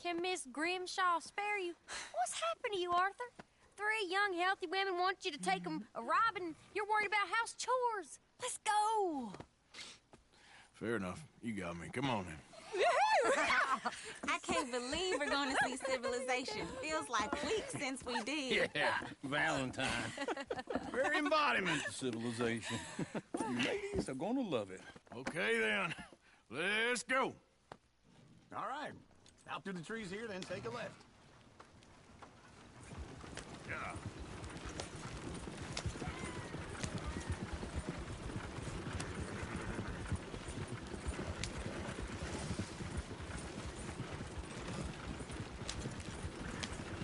Can Miss Grimshaw spare you? What's happened to you, Arthur? 3 young, healthy women want you to take them a robbing. You're worried about house chores. Let's go. Fair enough. You got me. Come on then. I can't believe we're going to see civilization. Feels like weeks since we did. Yeah, Valentine. Very embodiment of civilization. You ladies are gonna love it. Okay then. Let's go. All right. Out through the trees here, then take a left. Yeah.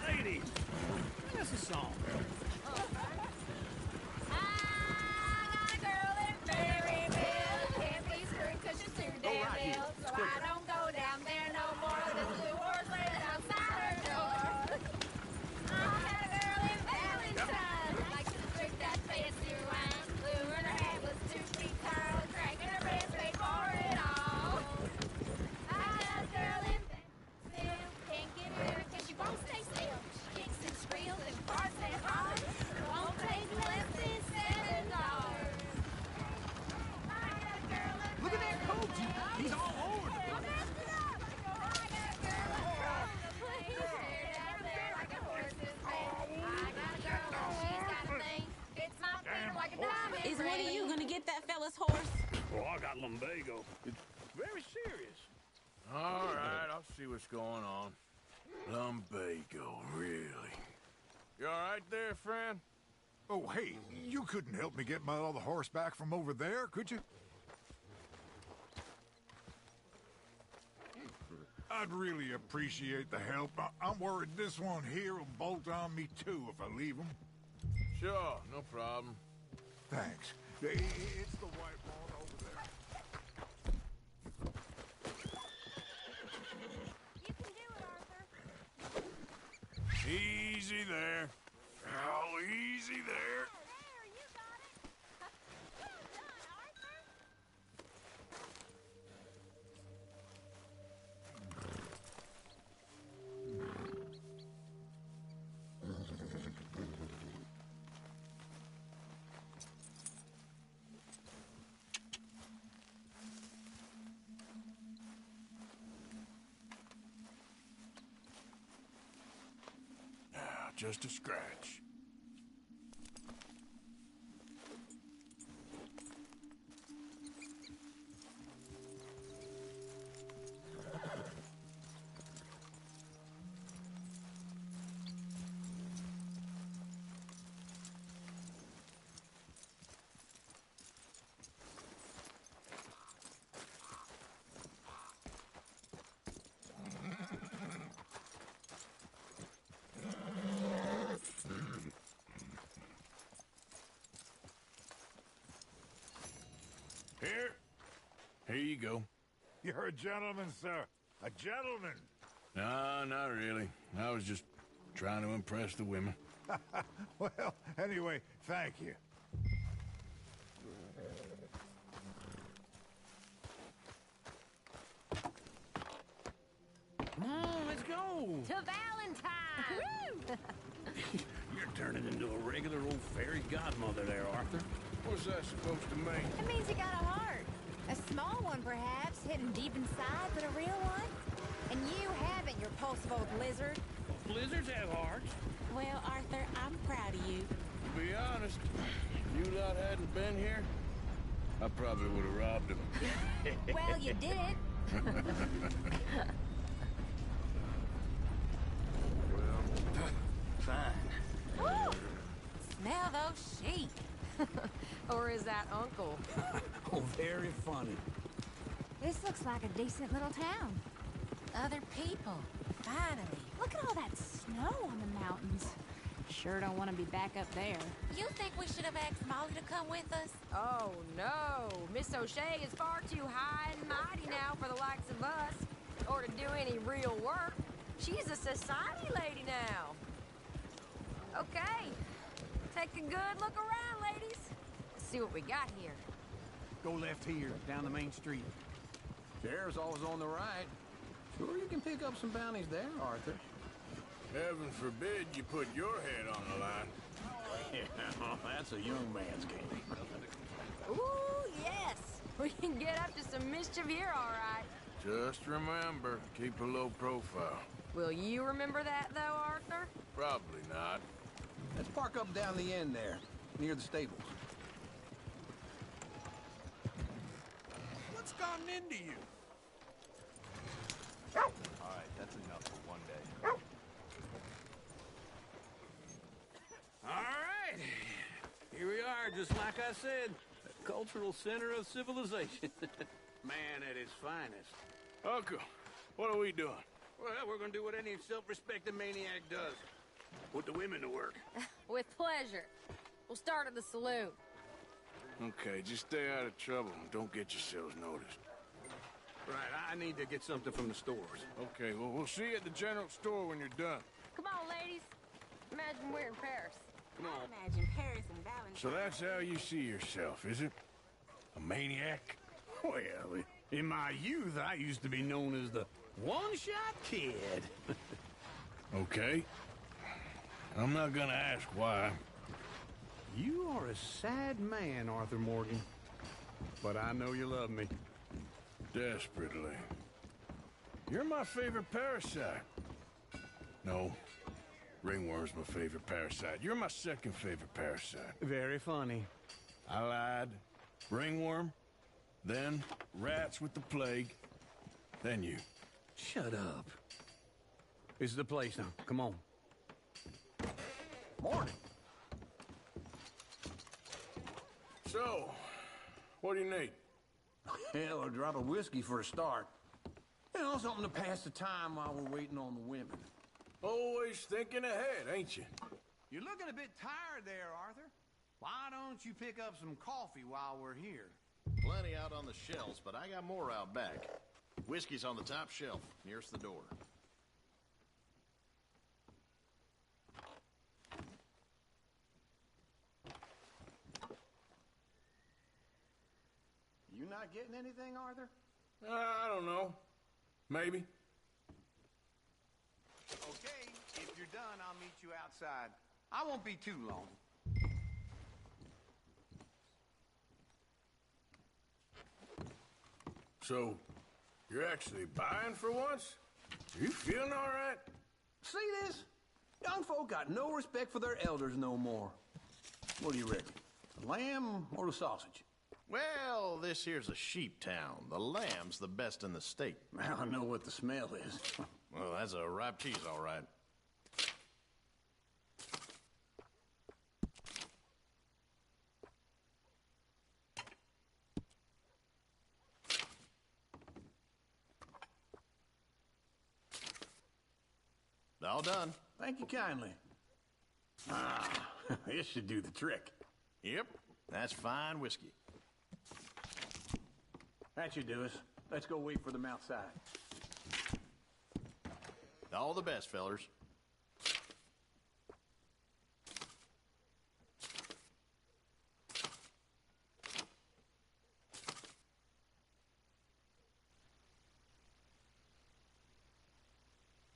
Ladies, sing us a song. Go right here. It's quicker. I don't go down there no more. Is one of you gonna get that fella's horse? Well, I got lumbago. It's very serious. All right, I'll see what's going on. Lumbago, really? You all right there, friend? Oh, hey, you couldn't help me get my other horse back from over there, could you? I'd really appreciate the help. I'm worried this one here will bolt on me too if I leave him. Sure, no problem. Thanks. It's the white one over there. You can do it, Arthur. Easy there. Oh, easy there. There, you got it. Well done, Arthur. Just a scratch. Here you go. You're a gentleman, sir. A gentleman. No, not really. I was just trying to impress the women. Well, anyway, thank you. Come on, let's go. To Valentine! You're turning into a regular old fairy godmother there, Arthur. What's that supposed to mean? It means you got a heart. A small one, perhaps, hidden deep inside, but a real one. And you haven't, you repulsive old lizard. Well, lizards have hearts. Well, Arthur, I'm proud of you. To be honest, if you lot hadn't been here, I probably would have robbed him. Well, you did. Fine. Woo! Smell those sheep. Or is that Uncle? Oh, very funny. This looks like a decent little town. Other people. Finally. Look at all that snow on the mountains. Sure don't want to be back up there. You think we should have asked Molly to come with us? Oh, no. Miss O'Shea is far too high and mighty now for the likes of us. Or to do any real work. She's a society lady now. Okay. Take a good look around, ladies. Let's see what we got here. Go left here, down the main street. Sheriff's always on the right. Sure you can pick up some bounties there, Arthur. Heaven forbid you put your head on the line. Yeah, that's a young man's game. Ooh, yes. We can get up to some mischief here, all right. Just remember, keep a low profile. Will you remember that, though, Arthur? Probably not. Let's park up down the end there, near the stables. What's gotten into you? All right, that's enough for one day. All right. Here we are, just like I said. The cultural center of civilization. Man at his finest. Uncle, what are we doing? Well, we're gonna do what any self-respecting maniac does. Put the women to work. With pleasure. We'll start at the saloon. Okay, just stay out of trouble and don't get yourselves noticed. Right, I need to get something from the stores. Okay, well, we'll see you at the general store when you're done. Come on, ladies. Imagine we're in Paris. Come on. Imagine Paris and Valentine. So that's how you see yourself, is it? A maniac? Well, in my youth, I used to be known as the one-shot kid. Okay. I'm not gonna ask why. You are a sad man, Arthur Morgan. But I know you love me. Desperately. You're my favorite parasite. No. Ringworm's my favorite parasite. You're my second favorite parasite. Very funny. I lied. Ringworm, then rats with the plague, then you. Shut up. This is the place now. Come on. Morning. So, what do you need? Hell, a drop of whiskey for a start. You know, something to pass the time while we're waiting on the women. Always thinking ahead, ain't you? You're looking a bit tired there, Arthur. Why don't you pick up some coffee while we're here? Plenty out on the shelves, but I got more out back. Whiskey's on the top shelf, nearest the door. You not getting anything, Arthur? I don't know. Maybe. Okay, if you're done, I'll meet you outside. I won't be too long. So, you're actually buying for once? You feeling all right? See this? Young folk got no respect for their elders no more. What do you reckon? The lamb or the sausage? Well, this here's a sheep town. The lamb's the best in the state. Now I know what the smell is. Well, that's a ripe cheese, all right. All done. Thank you kindly. Ah, this should do the trick. Yep, that's fine whiskey. That should do us. Let's go wait for them outside. All the best, fellers.